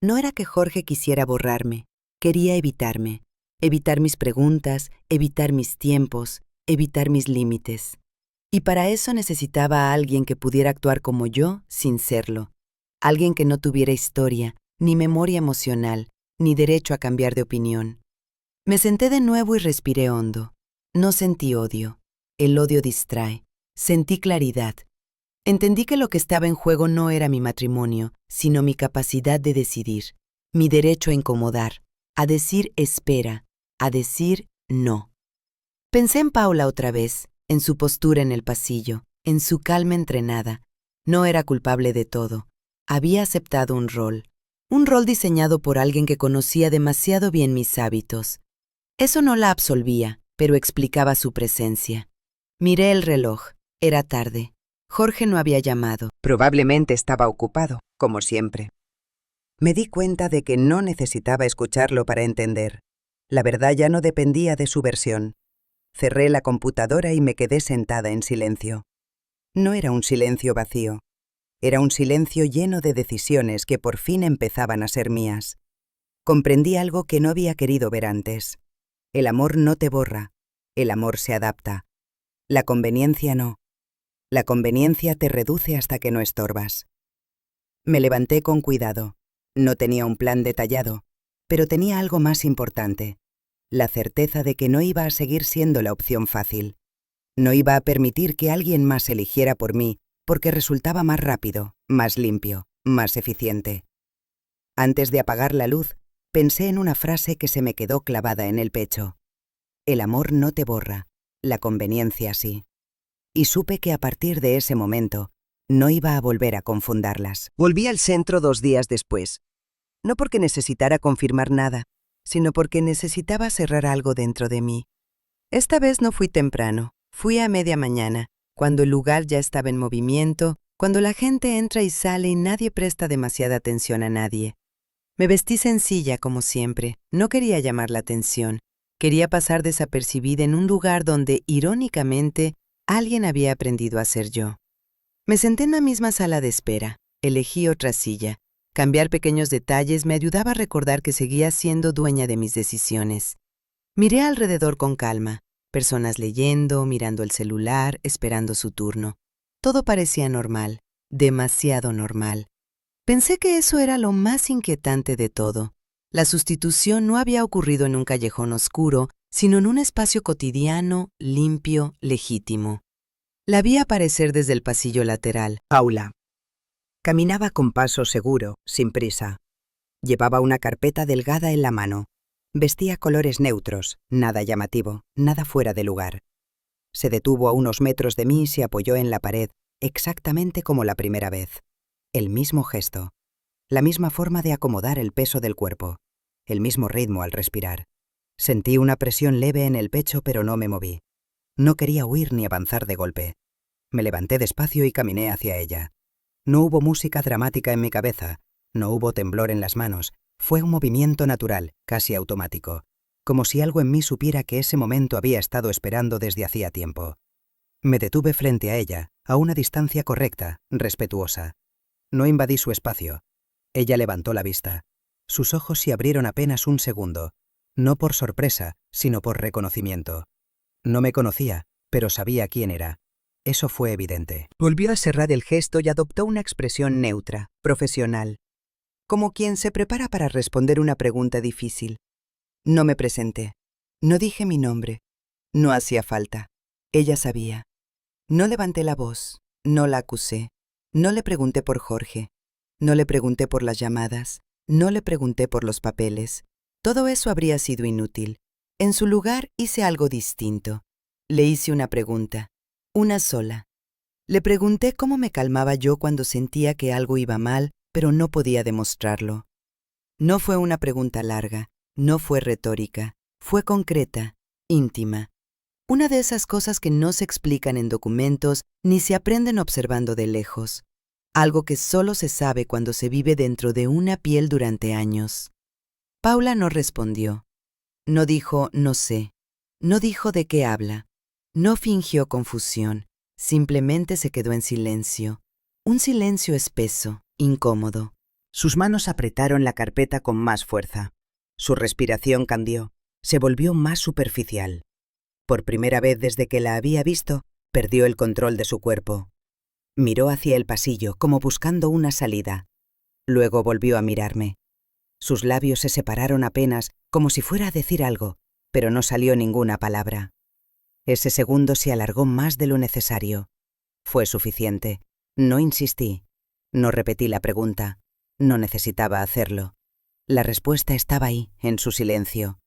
No era que Jorge quisiera borrarme, quería evitarme, evitar mis preguntas, evitar mis tiempos, evitar mis límites. Y para eso necesitaba a alguien que pudiera actuar como yo sin serlo. Alguien que no tuviera historia, ni memoria emocional, ni derecho a cambiar de opinión. Me senté de nuevo y respiré hondo. No sentí odio. El odio distrae. Sentí claridad. Entendí que lo que estaba en juego no era mi matrimonio, sino mi capacidad de decidir, mi derecho a incomodar, a decir espera, a decir no. Pensé en Paula otra vez, en su postura en el pasillo, en su calma entrenada. No era culpable de todo. Había aceptado un rol diseñado por alguien que conocía demasiado bien mis hábitos. Eso no la absolvía, pero explicaba su presencia. Miré el reloj. Era tarde. Jorge no había llamado. Probablemente estaba ocupado, como siempre. Me di cuenta de que no necesitaba escucharlo para entender. La verdad ya no dependía de su versión. Cerré la computadora y me quedé sentada en silencio. No era un silencio vacío. Era un silencio lleno de decisiones que por fin empezaban a ser mías. Comprendí algo que no había querido ver antes. El amor no te borra. El amor se adapta. La conveniencia no. La conveniencia te reduce hasta que no estorbas. Me levanté con cuidado. No tenía un plan detallado, pero tenía algo más importante. La certeza de que no iba a seguir siendo la opción fácil. No iba a permitir que alguien más eligiera por mí porque resultaba más rápido, más limpio, más eficiente. Antes de apagar la luz, pensé en una frase que se me quedó clavada en el pecho. El amor no te borra, la conveniencia sí. Y supe que a partir de ese momento no iba a volver a confundirlas. Volví al centro 2 días después, no porque necesitara confirmar nada, sino porque necesitaba cerrar algo dentro de mí. Esta vez no fui temprano, fui a media mañana, cuando el lugar ya estaba en movimiento, cuando la gente entra y sale y nadie presta demasiada atención a nadie. Me vestí sencilla como siempre, no quería llamar la atención, quería pasar desapercibida en un lugar donde, irónicamente, alguien había aprendido a ser yo. Me senté en la misma sala de espera, elegí otra silla. Cambiar pequeños detalles me ayudaba a recordar que seguía siendo dueña de mis decisiones. Miré alrededor con calma, personas leyendo, mirando el celular, esperando su turno. Todo parecía normal, demasiado normal. Pensé que eso era lo más inquietante de todo. La sustitución no había ocurrido en un callejón oscuro, sino en un espacio cotidiano, limpio, legítimo. La vi aparecer desde el pasillo lateral. Paula. Caminaba con paso seguro, sin prisa. Llevaba una carpeta delgada en la mano. Vestía colores neutros, nada llamativo, nada fuera de lugar. Se detuvo a unos metros de mí y se apoyó en la pared, exactamente como la primera vez. El mismo gesto, la misma forma de acomodar el peso del cuerpo, el mismo ritmo al respirar. Sentí una presión leve en el pecho, pero no me moví. No quería huir ni avanzar de golpe. Me levanté despacio y caminé hacia ella. No hubo música dramática en mi cabeza, no hubo temblor en las manos. Fue un movimiento natural, casi automático, como si algo en mí supiera que ese momento había estado esperando desde hacía tiempo. Me detuve frente a ella, a una distancia correcta, respetuosa. No invadí su espacio. Ella levantó la vista. Sus ojos se abrieron apenas un segundo, no por sorpresa, sino por reconocimiento. No me conocía, pero sabía quién era. Eso fue evidente. Volvió a cerrar el gesto y adoptó una expresión neutra, profesional, como quien se prepara para responder una pregunta difícil. No me presenté. No dije mi nombre. No hacía falta. Ella sabía. No levanté la voz. No la acusé. No le pregunté por Jorge. No le pregunté por las llamadas. No le pregunté por los papeles. Todo eso habría sido inútil. En su lugar hice algo distinto. Le hice una pregunta. Una sola. Le pregunté cómo me calmaba yo cuando sentía que algo iba mal, pero no podía demostrarlo. No fue una pregunta larga. No fue retórica. Fue concreta, íntima. Una de esas cosas que no se explican en documentos ni se aprenden observando de lejos. Algo que solo se sabe cuando se vive dentro de una piel durante años. Paula no respondió. No dijo no sé. No dijo de qué habla. No fingió confusión. Simplemente se quedó en silencio. Un silencio espeso, incómodo. Sus manos apretaron la carpeta con más fuerza. Su respiración cambió. Se volvió más superficial. Por primera vez desde que la había visto, perdió el control de su cuerpo. Miró hacia el pasillo, como buscando una salida. Luego volvió a mirarme. Sus labios se separaron apenas, como si fuera a decir algo, pero no salió ninguna palabra. Ese segundo se alargó más de lo necesario. Fue suficiente. No insistí. No repetí la pregunta. No necesitaba hacerlo. La respuesta estaba ahí, en su silencio.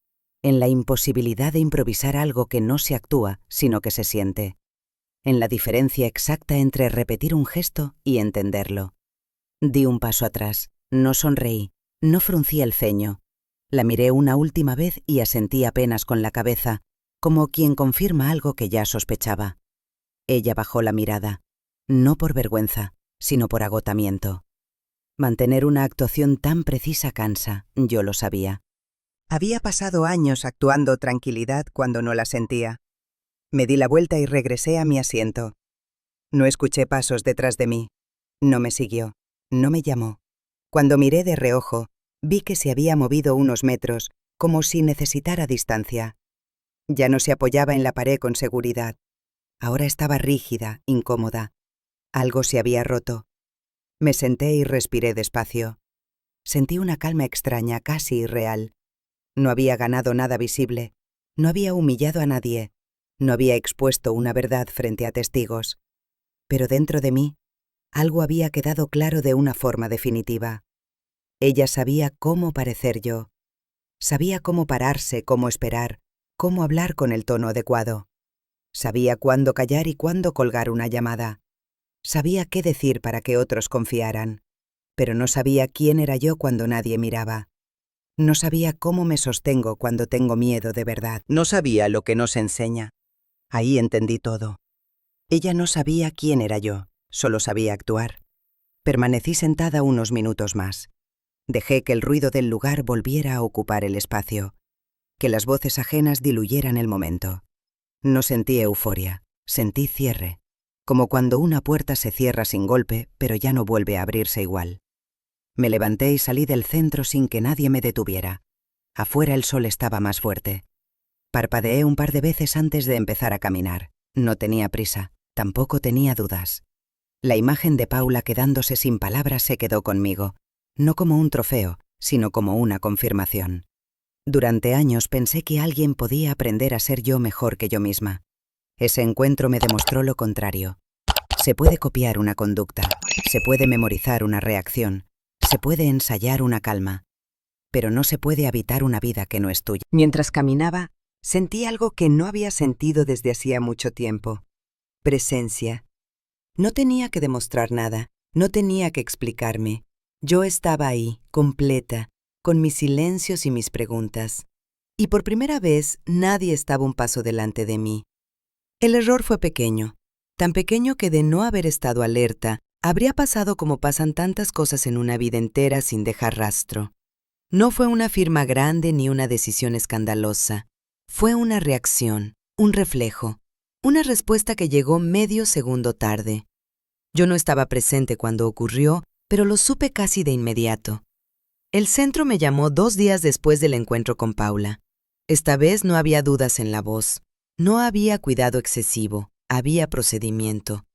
En la imposibilidad de improvisar algo que no se actúa, sino que se siente. En la diferencia exacta entre repetir un gesto y entenderlo. Di un paso atrás. No sonreí. No fruncí el ceño. La miré una última vez y asentí apenas con la cabeza, como quien confirma algo que ya sospechaba. Ella bajó la mirada. No por vergüenza, sino por agotamiento. Mantener una actuación tan precisa cansa, yo lo sabía. Había pasado años actuando tranquilidad cuando no la sentía. Me di la vuelta y regresé a mi asiento. No escuché pasos detrás de mí. No me siguió. No me llamó. Cuando miré de reojo, vi que se había movido unos metros, como si necesitara distancia. Ya no se apoyaba en la pared con seguridad. Ahora estaba rígida, incómoda. Algo se había roto. Me senté y respiré despacio. Sentí una calma extraña, casi irreal. No había ganado nada visible. No había humillado a nadie. No había expuesto una verdad frente a testigos. Pero dentro de mí, algo había quedado claro de una forma definitiva. Ella sabía cómo parecer yo. Sabía cómo pararse, cómo esperar, cómo hablar con el tono adecuado. Sabía cuándo callar y cuándo colgar una llamada. Sabía qué decir para que otros confiaran. Pero no sabía quién era yo cuando nadie miraba. No sabía cómo me sostengo cuando tengo miedo de verdad. No sabía lo que nos enseña. Ahí entendí todo. Ella no sabía quién era yo, solo sabía actuar. Permanecí sentada unos minutos más. Dejé que el ruido del lugar volviera a ocupar el espacio, que las voces ajenas diluyeran el momento. No sentí euforia, sentí cierre, como cuando una puerta se cierra sin golpe, pero ya no vuelve a abrirse igual. Me levanté y salí del centro sin que nadie me detuviera. Afuera el sol estaba más fuerte. Parpadeé un par de veces antes de empezar a caminar. No tenía prisa, tampoco tenía dudas. La imagen de Paula quedándose sin palabras se quedó conmigo, no como un trofeo, sino como una confirmación. Durante años pensé que alguien podía aprender a ser yo mejor que yo misma. Ese encuentro me demostró lo contrario. Se puede copiar una conducta, se puede memorizar una reacción, se puede ensayar una calma, pero no se puede habitar una vida que no es tuya. Mientras caminaba, sentí algo que no había sentido desde hacía mucho tiempo. Presencia. No tenía que demostrar nada, no tenía que explicarme. Yo estaba ahí, completa, con mis silencios y mis preguntas. Y por primera vez, nadie estaba un paso delante de mí. El error fue pequeño, tan pequeño que de no haber estado alerta, habría pasado como pasan tantas cosas en una vida entera sin dejar rastro. No fue una firma grande ni una decisión escandalosa. Fue una reacción, un reflejo, una respuesta que llegó medio segundo tarde. Yo no estaba presente cuando ocurrió, pero lo supe casi de inmediato. El centro me llamó 2 días después del encuentro con Paula. Esta vez no había dudas en la voz. No había cuidado excesivo. Había procedimiento.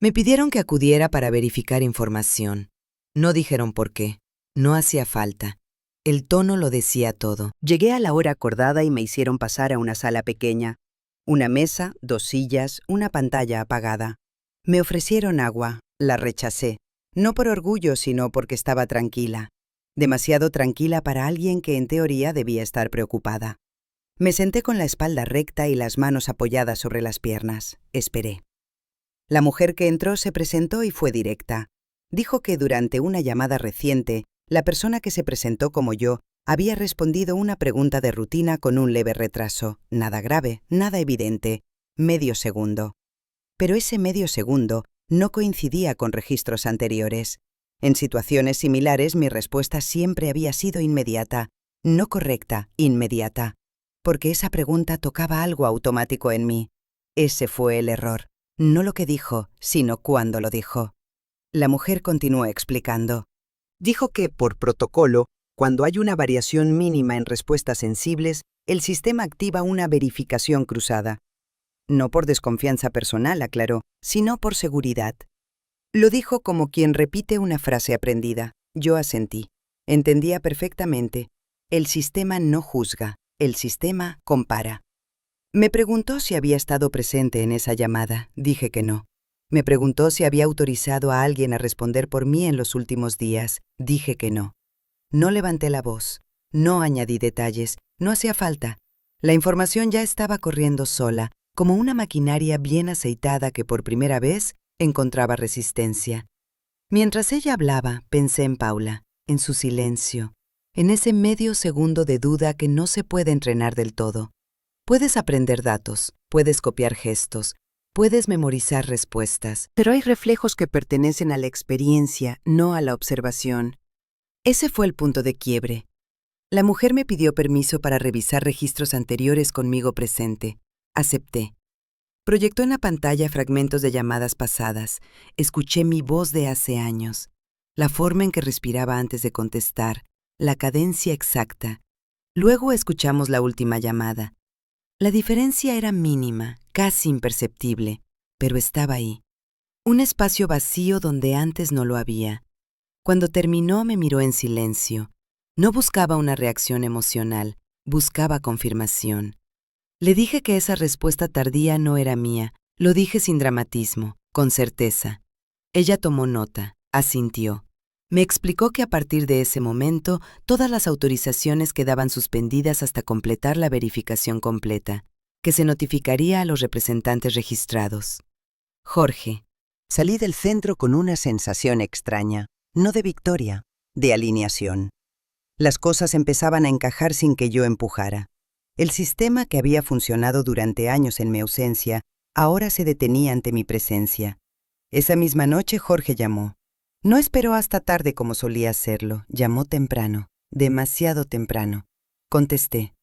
Me pidieron que acudiera para verificar información. No dijeron por qué. No hacía falta. El tono lo decía todo. Llegué a la hora acordada y me hicieron pasar a una sala pequeña. Una mesa, 2 sillas, una pantalla apagada. Me ofrecieron agua. La rechacé. No por orgullo, sino porque estaba tranquila. Demasiado tranquila para alguien que en teoría debía estar preocupada. Me senté con la espalda recta y las manos apoyadas sobre las piernas. Esperé. La mujer que entró se presentó y fue directa. Dijo que durante una llamada reciente, la persona que se presentó como yo había respondido una pregunta de rutina con un leve retraso. Nada grave, nada evidente. Medio segundo. Pero ese medio segundo no coincidía con registros anteriores. En situaciones similares mi respuesta siempre había sido inmediata. No correcta, inmediata. Porque esa pregunta tocaba algo automático en mí. Ese fue el error. No lo que dijo, sino cuándo lo dijo. La mujer continuó explicando. Dijo que, por protocolo, cuando hay una variación mínima en respuestas sensibles, el sistema activa una verificación cruzada. No por desconfianza personal, aclaró, sino por seguridad. Lo dijo como quien repite una frase aprendida. Yo asentí. Entendía perfectamente. El sistema no juzga, el sistema compara. Me preguntó si había estado presente en esa llamada. Dije que no. Me preguntó si había autorizado a alguien a responder por mí en los últimos días. Dije que no. No levanté la voz. No añadí detalles. No hacía falta. La información ya estaba corriendo sola, como una maquinaria bien aceitada que por primera vez encontraba resistencia. Mientras ella hablaba, pensé en Paula, en su silencio, en ese medio segundo de duda que no se puede entrenar del todo. Puedes aprender datos, puedes copiar gestos, puedes memorizar respuestas, pero hay reflejos que pertenecen a la experiencia, no a la observación. Ese fue el punto de quiebre. La mujer me pidió permiso para revisar registros anteriores conmigo presente. Acepté. Proyectó en la pantalla fragmentos de llamadas pasadas. Escuché mi voz de hace años, la forma en que respiraba antes de contestar, la cadencia exacta. Luego escuchamos la última llamada. La diferencia era mínima, casi imperceptible, pero estaba ahí. Un espacio vacío donde antes no lo había. Cuando terminó me miró en silencio. No buscaba una reacción emocional, buscaba confirmación. Le dije que esa respuesta tardía no era mía. Lo dije sin dramatismo, con certeza. Ella tomó nota, asintió. Me explicó que a partir de ese momento, todas las autorizaciones quedaban suspendidas hasta completar la verificación completa, que se notificaría a los representantes registrados. Jorge. Salí del centro con una sensación extraña, no de victoria, de alineación. Las cosas empezaban a encajar sin que yo empujara. El sistema que había funcionado durante años en mi ausencia, ahora se detenía ante mi presencia. Esa misma noche Jorge llamó. No esperó hasta tarde como solía hacerlo, llamó temprano, demasiado temprano. Contesté.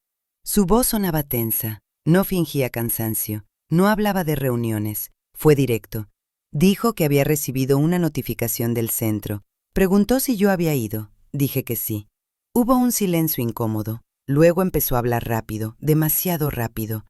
Su voz sonaba tensa, no fingía cansancio, no hablaba de reuniones, fue directo. Dijo que había recibido una notificación del centro. Preguntó si yo había ido. Dije que sí. Hubo un silencio incómodo. Luego empezó a hablar rápido, demasiado rápido.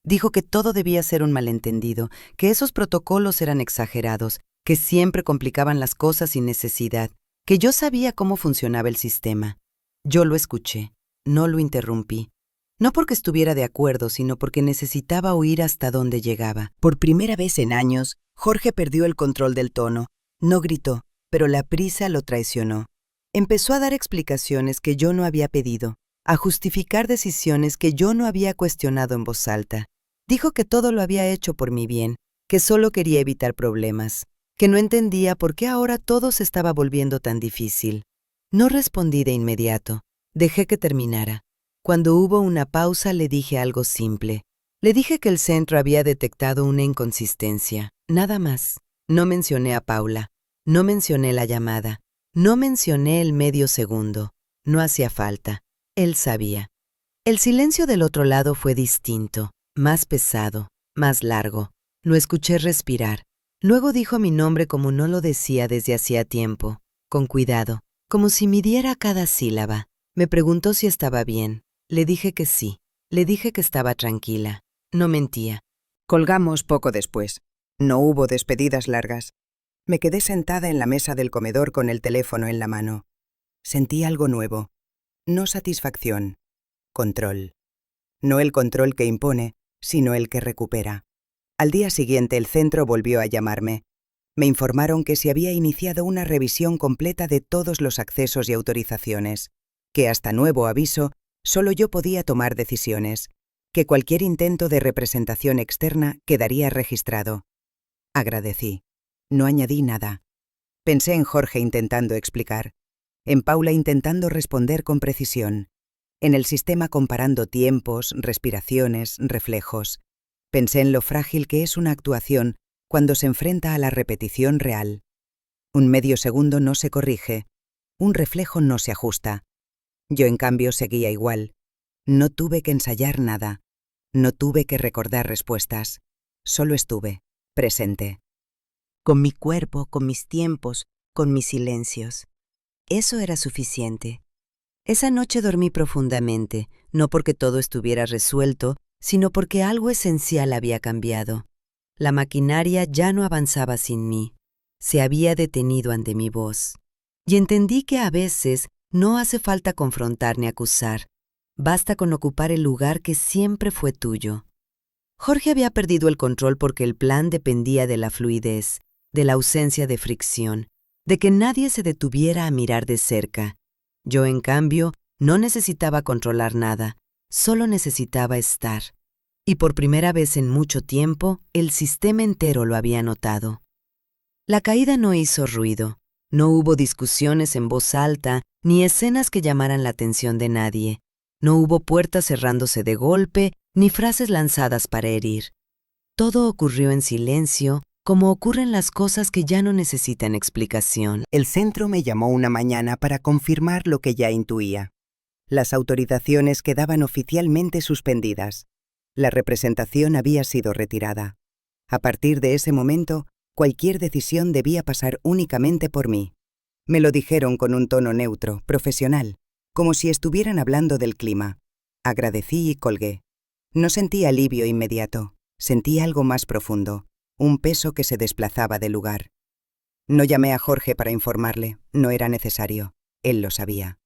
Dijo que todo debía ser un malentendido, que esos protocolos eran exagerados, que siempre complicaban las cosas sin necesidad, que yo sabía cómo funcionaba el sistema. Yo lo escuché, no lo interrumpí. No porque estuviera de acuerdo, sino porque necesitaba oír hasta dónde llegaba. Por primera vez en años, Jorge perdió el control del tono. No gritó, pero la prisa lo traicionó. Empezó a dar explicaciones que yo no había pedido, a justificar decisiones que yo no había cuestionado en voz alta. Dijo que todo lo había hecho por mi bien, que solo quería evitar problemas, que no entendía por qué ahora todo se estaba volviendo tan difícil. No respondí de inmediato. Dejé que terminara. Cuando hubo una pausa le dije algo simple. Le dije que el centro había detectado una inconsistencia. Nada más. No mencioné a Paula. No mencioné la llamada. No mencioné el medio segundo. No hacía falta. Él sabía. El silencio del otro lado fue distinto, más pesado, más largo. Lo escuché respirar. Luego dijo mi nombre como no lo decía desde hacía tiempo, con cuidado, como si midiera cada sílaba. Me preguntó si estaba bien. Le dije que sí. Le dije que estaba tranquila. No mentía. Colgamos poco después. No hubo despedidas largas. Me quedé sentada en la mesa del comedor con el teléfono en la mano. Sentí algo nuevo. No satisfacción. Control. No el control que impone, sino el que recupera. Al día siguiente el centro volvió a llamarme. Me informaron que se había iniciado una revisión completa de todos los accesos y autorizaciones, que hasta nuevo aviso solo yo podía tomar decisiones, que cualquier intento de representación externa quedaría registrado. Agradecí. No añadí nada. Pensé en Jorge intentando explicar, en Paula intentando responder con precisión, en el sistema comparando tiempos, respiraciones, reflejos. Pensé en lo frágil que es una actuación cuando se enfrenta a la repetición real. Un medio segundo no se corrige, un reflejo no se ajusta. Yo, en cambio, seguía igual. No tuve que ensayar nada, no tuve que recordar respuestas, solo estuve, presente. Con mi cuerpo, con mis tiempos, con mis silencios. Eso era suficiente. Esa noche dormí profundamente, no porque todo estuviera resuelto, sino porque algo esencial había cambiado. La maquinaria ya no avanzaba sin mí. Se había detenido ante mi voz. Y entendí que a veces no hace falta confrontar ni acusar. Basta con ocupar el lugar que siempre fue tuyo. Jorge había perdido el control porque el plan dependía de la fluidez, de la ausencia de fricción, de que nadie se detuviera a mirar de cerca. Yo, en cambio, no necesitaba controlar nada, solo necesitaba estar. Y por primera vez en mucho tiempo, el sistema entero lo había notado. La caída no hizo ruido. No hubo discusiones en voz alta, ni escenas que llamaran la atención de nadie. No hubo puertas cerrándose de golpe, ni frases lanzadas para herir. Todo ocurrió en silencio, como ocurren las cosas que ya no necesitan explicación. El centro me llamó una mañana para confirmar lo que ya intuía. Las autorizaciones quedaban oficialmente suspendidas. La representación había sido retirada. A partir de ese momento, cualquier decisión debía pasar únicamente por mí. Me lo dijeron con un tono neutro, profesional, como si estuvieran hablando del clima. Agradecí y colgué. No sentí alivio inmediato, sentí algo más profundo, un peso que se desplazaba del lugar. No llamé a Jorge para informarle, no era necesario, él lo sabía.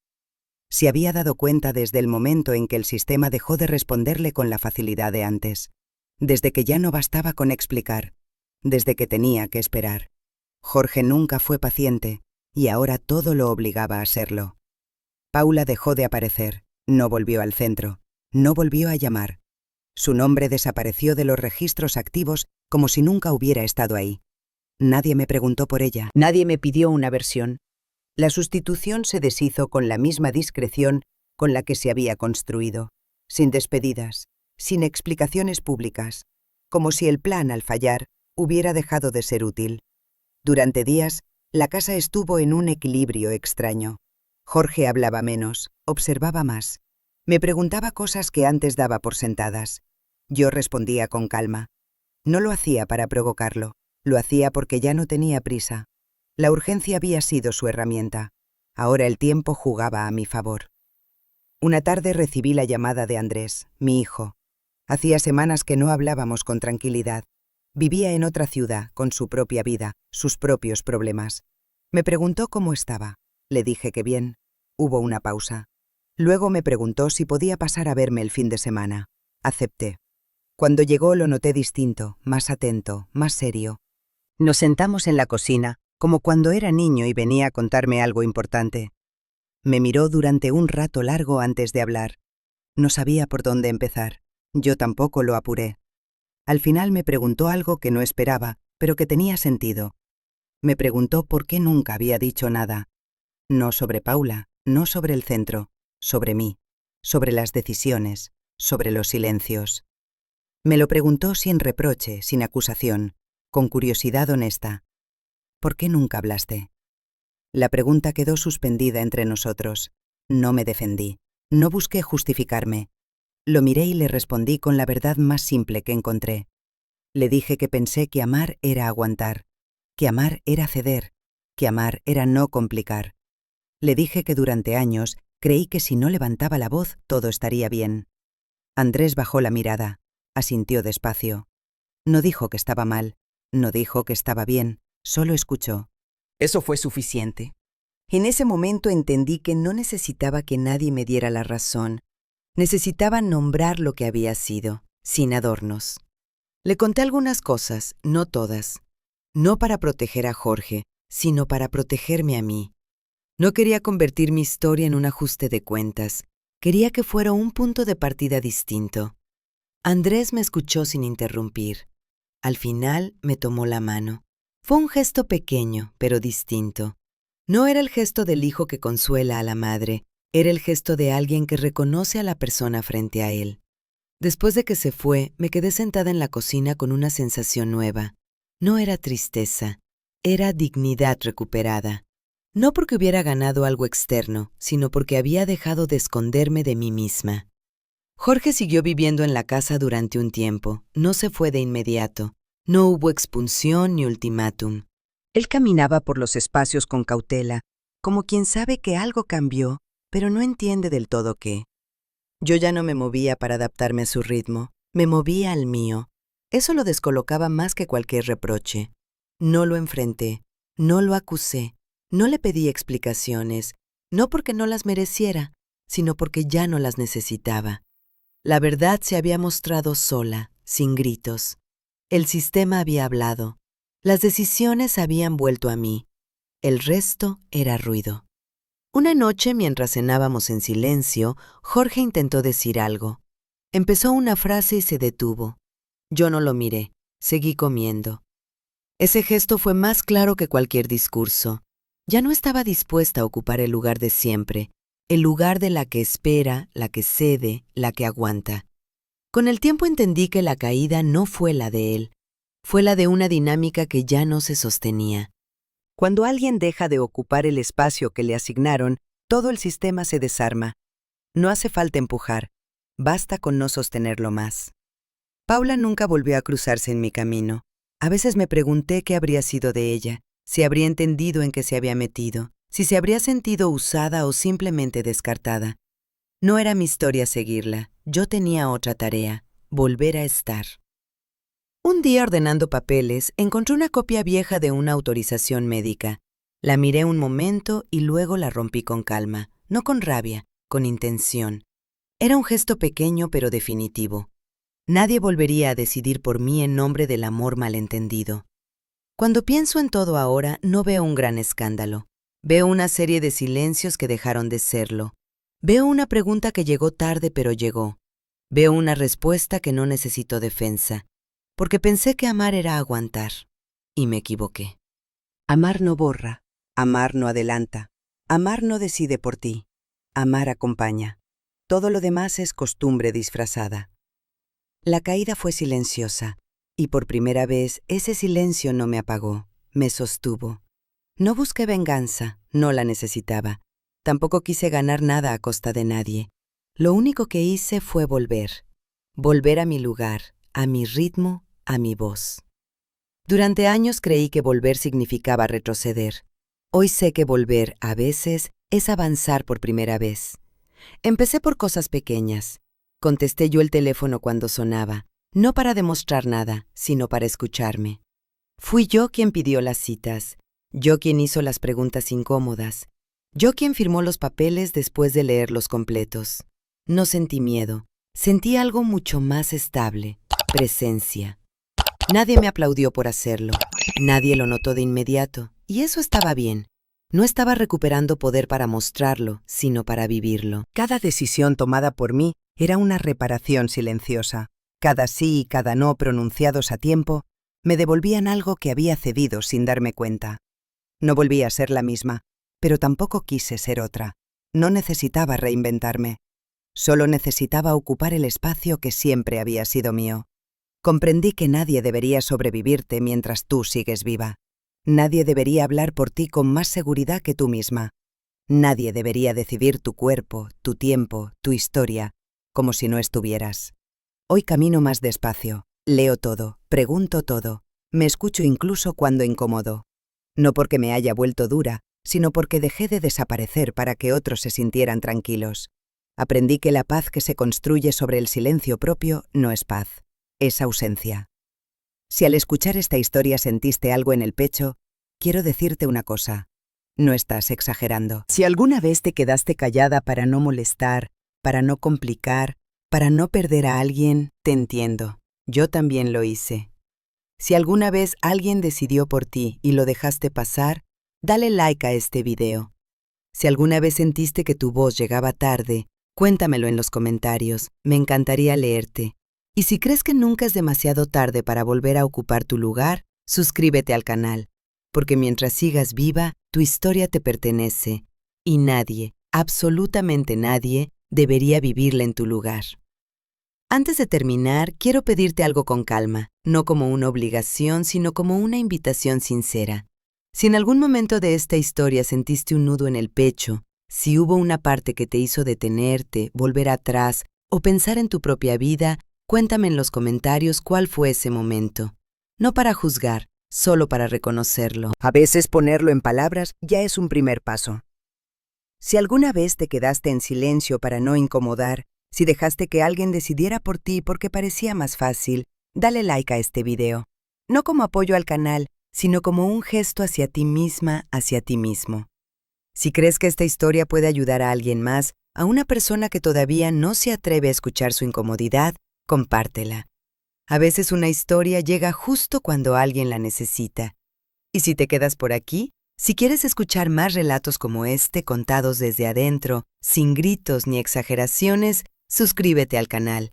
Se había dado cuenta desde el momento en que el sistema dejó de responderle con la facilidad de antes, desde que ya no bastaba con explicar, desde que tenía que esperar. Jorge nunca fue paciente, y ahora todo lo obligaba a serlo. Paula dejó de aparecer, no volvió al centro, no volvió a llamar. Su nombre desapareció de los registros activos como si nunca hubiera estado ahí. Nadie me preguntó por ella, nadie me pidió una versión. La sustitución se deshizo con la misma discreción con la que se había construido, sin despedidas, sin explicaciones públicas, como si el plan, al fallar, hubiera dejado de ser útil. Durante días, la casa estuvo en un equilibrio extraño. Jorge hablaba menos, observaba más. Me preguntaba cosas que antes daba por sentadas. Yo respondía con calma. No lo hacía para provocarlo, lo hacía porque ya no tenía prisa. La urgencia había sido su herramienta. Ahora el tiempo jugaba a mi favor. Una tarde recibí la llamada de Andrés, mi hijo. Hacía semanas que no hablábamos con tranquilidad. Vivía en otra ciudad, con su propia vida, sus propios problemas. Me preguntó cómo estaba. Le dije que bien. Hubo una pausa. Luego me preguntó si podía pasar a verme el fin de semana. Acepté. Cuando llegó lo noté distinto, más atento, más serio. Nos sentamos en la cocina, como cuando era niño y venía a contarme algo importante. Me miró durante un rato largo antes de hablar. No sabía por dónde empezar. Yo tampoco lo apuré. Al final me preguntó algo que no esperaba, pero que tenía sentido. Me preguntó por qué nunca había dicho nada. No sobre Paula, no sobre el centro, sobre mí, sobre las decisiones, sobre los silencios. Me lo preguntó sin reproche, sin acusación, con curiosidad honesta. ¿Por qué nunca hablaste? La pregunta quedó suspendida entre nosotros. No me defendí, no busqué justificarme. Lo miré y le respondí con la verdad más simple que encontré. Le dije que pensé que amar era aguantar, que amar era ceder, que amar era no complicar. Le dije que durante años creí que si no levantaba la voz todo estaría bien. Andrés bajó la mirada, asintió despacio. No dijo que estaba mal, no dijo que estaba bien, solo escuchó. Eso fue suficiente. En ese momento entendí que no necesitaba que nadie me diera la razón. Necesitaba nombrar lo que había sido, sin adornos. Le conté algunas cosas, no todas. No para proteger a Jorge, sino para protegerme a mí. No quería convertir mi historia en un ajuste de cuentas. Quería que fuera un punto de partida distinto. Andrés me escuchó sin interrumpir. Al final me tomó la mano. Fue un gesto pequeño, pero distinto. No era el gesto del hijo que consuela a la madre, era el gesto de alguien que reconoce a la persona frente a él. Después de que se fue, me quedé sentada en la cocina con una sensación nueva. No era tristeza, era dignidad recuperada. No porque hubiera ganado algo externo, sino porque había dejado de esconderme de mí misma. Jorge siguió viviendo en la casa durante un tiempo, no se fue de inmediato. No hubo expulsión ni ultimátum. Él caminaba por los espacios con cautela, como quien sabe que algo cambió, pero no entiende del todo qué. Yo ya no me movía para adaptarme a su ritmo, me movía al mío. Eso lo descolocaba más que cualquier reproche. No lo enfrenté, no lo acusé, no le pedí explicaciones, no porque no las mereciera, sino porque ya no las necesitaba. La verdad se había mostrado sola, sin gritos. El sistema había hablado. Las decisiones habían vuelto a mí. El resto era ruido. Una noche, mientras cenábamos en silencio, Jorge intentó decir algo. Empezó una frase y se detuvo. Yo no lo miré. Seguí comiendo. Ese gesto fue más claro que cualquier discurso. Ya no estaba dispuesta a ocupar el lugar de siempre, el lugar de la que espera, la que cede, la que aguanta. Con el tiempo entendí que la caída no fue la de él, fue la de una dinámica que ya no se sostenía. Cuando alguien deja de ocupar el espacio que le asignaron, todo el sistema se desarma. No hace falta empujar, basta con no sostenerlo más. Paula nunca volvió a cruzarse en mi camino. A veces me pregunté qué habría sido de ella, si habría entendido en qué se había metido, si se habría sentido usada o simplemente descartada. No era mi historia seguirla, yo tenía otra tarea, volver a estar. Un día, ordenando papeles, encontré una copia vieja de una autorización médica. La miré un momento y luego la rompí con calma, no con rabia, con intención. Era un gesto pequeño pero definitivo. Nadie volvería a decidir por mí en nombre del amor malentendido. Cuando pienso en todo ahora, no veo un gran escándalo. Veo una serie de silencios que dejaron de serlo. Veo una pregunta que llegó tarde pero llegó. Veo una respuesta que no necesitó defensa, porque pensé que amar era aguantar. Y me equivoqué. Amar no borra, amar no adelanta, amar no decide por ti, amar acompaña. Todo lo demás es costumbre disfrazada. La caída fue silenciosa, y por primera vez ese silencio no me apagó, me sostuvo. No busqué venganza, no la necesitaba. Tampoco quise ganar nada a costa de nadie. Lo único que hice fue volver a mi lugar, a mi ritmo, a mi voz. Durante años creí que volver significaba retroceder. Hoy sé que volver, a veces, es avanzar por primera vez. Empecé por cosas pequeñas. Contesté yo el teléfono cuando sonaba, no para demostrar nada, sino para escucharme. Fui yo quien pidió las citas, yo quien hizo las preguntas incómodas, yo quien firmó los papeles después de leerlos completos. No sentí miedo, sentí algo mucho más estable, presencia. Nadie me aplaudió por hacerlo, nadie lo notó de inmediato, y eso estaba bien. No estaba recuperando poder para mostrarlo, sino para vivirlo. Cada decisión tomada por mí era una reparación silenciosa. Cada sí y cada no pronunciados a tiempo me devolvían algo que había cedido sin darme cuenta. No volví a ser la misma, pero tampoco quise ser otra. No necesitaba reinventarme. Solo necesitaba ocupar el espacio que siempre había sido mío. Comprendí que nadie debería sobrevivirte mientras tú sigues viva. Nadie debería hablar por ti con más seguridad que tú misma. Nadie debería decidir tu cuerpo, tu tiempo, tu historia, como si no estuvieras. Hoy camino más despacio, leo todo, pregunto todo, me escucho incluso cuando incómodo. No porque me haya vuelto dura, sino porque dejé de desaparecer para que otros se sintieran tranquilos. Aprendí que la paz que se construye sobre el silencio propio no es paz, es ausencia. Si al escuchar esta historia sentiste algo en el pecho, quiero decirte una cosa. No estás exagerando. Si alguna vez te quedaste callada para no molestar, para no complicar, para no perder a alguien, te entiendo. Yo también lo hice. Si alguna vez alguien decidió por ti y lo dejaste pasar, dale like a este video. Si alguna vez sentiste que tu voz llegaba tarde, cuéntamelo en los comentarios. Me encantaría leerte. Y si crees que nunca es demasiado tarde para volver a ocupar tu lugar, suscríbete al canal, porque mientras sigas viva, tu historia te pertenece y nadie, absolutamente nadie, debería vivirla en tu lugar. Antes de terminar, quiero pedirte algo con calma, no como una obligación, sino como una invitación sincera. Si en algún momento de esta historia sentiste un nudo en el pecho, si hubo una parte que te hizo detenerte, volver atrás o pensar en tu propia vida, cuéntame en los comentarios cuál fue ese momento. No para juzgar, solo para reconocerlo. A veces ponerlo en palabras ya es un primer paso. Si alguna vez te quedaste en silencio para no incomodar, si dejaste que alguien decidiera por ti porque parecía más fácil, dale like a este video. No como apoyo al canal, sino como un gesto hacia ti misma, hacia ti mismo. Si crees que esta historia puede ayudar a alguien más, a una persona que todavía no se atreve a escuchar su incomodidad, compártela. A veces una historia llega justo cuando alguien la necesita. Y si te quedas por aquí, si quieres escuchar más relatos como este contados desde adentro, sin gritos ni exageraciones, suscríbete al canal.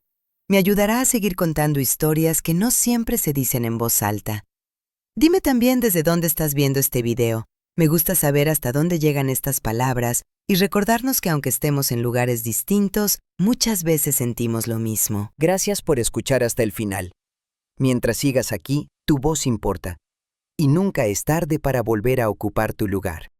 Me ayudará a seguir contando historias que no siempre se dicen en voz alta. Dime también desde dónde estás viendo este video. Me gusta saber hasta dónde llegan estas palabras y recordarnos que aunque estemos en lugares distintos, muchas veces sentimos lo mismo. Gracias por escuchar hasta el final. Mientras sigas aquí, tu voz importa. Y nunca es tarde para volver a ocupar tu lugar.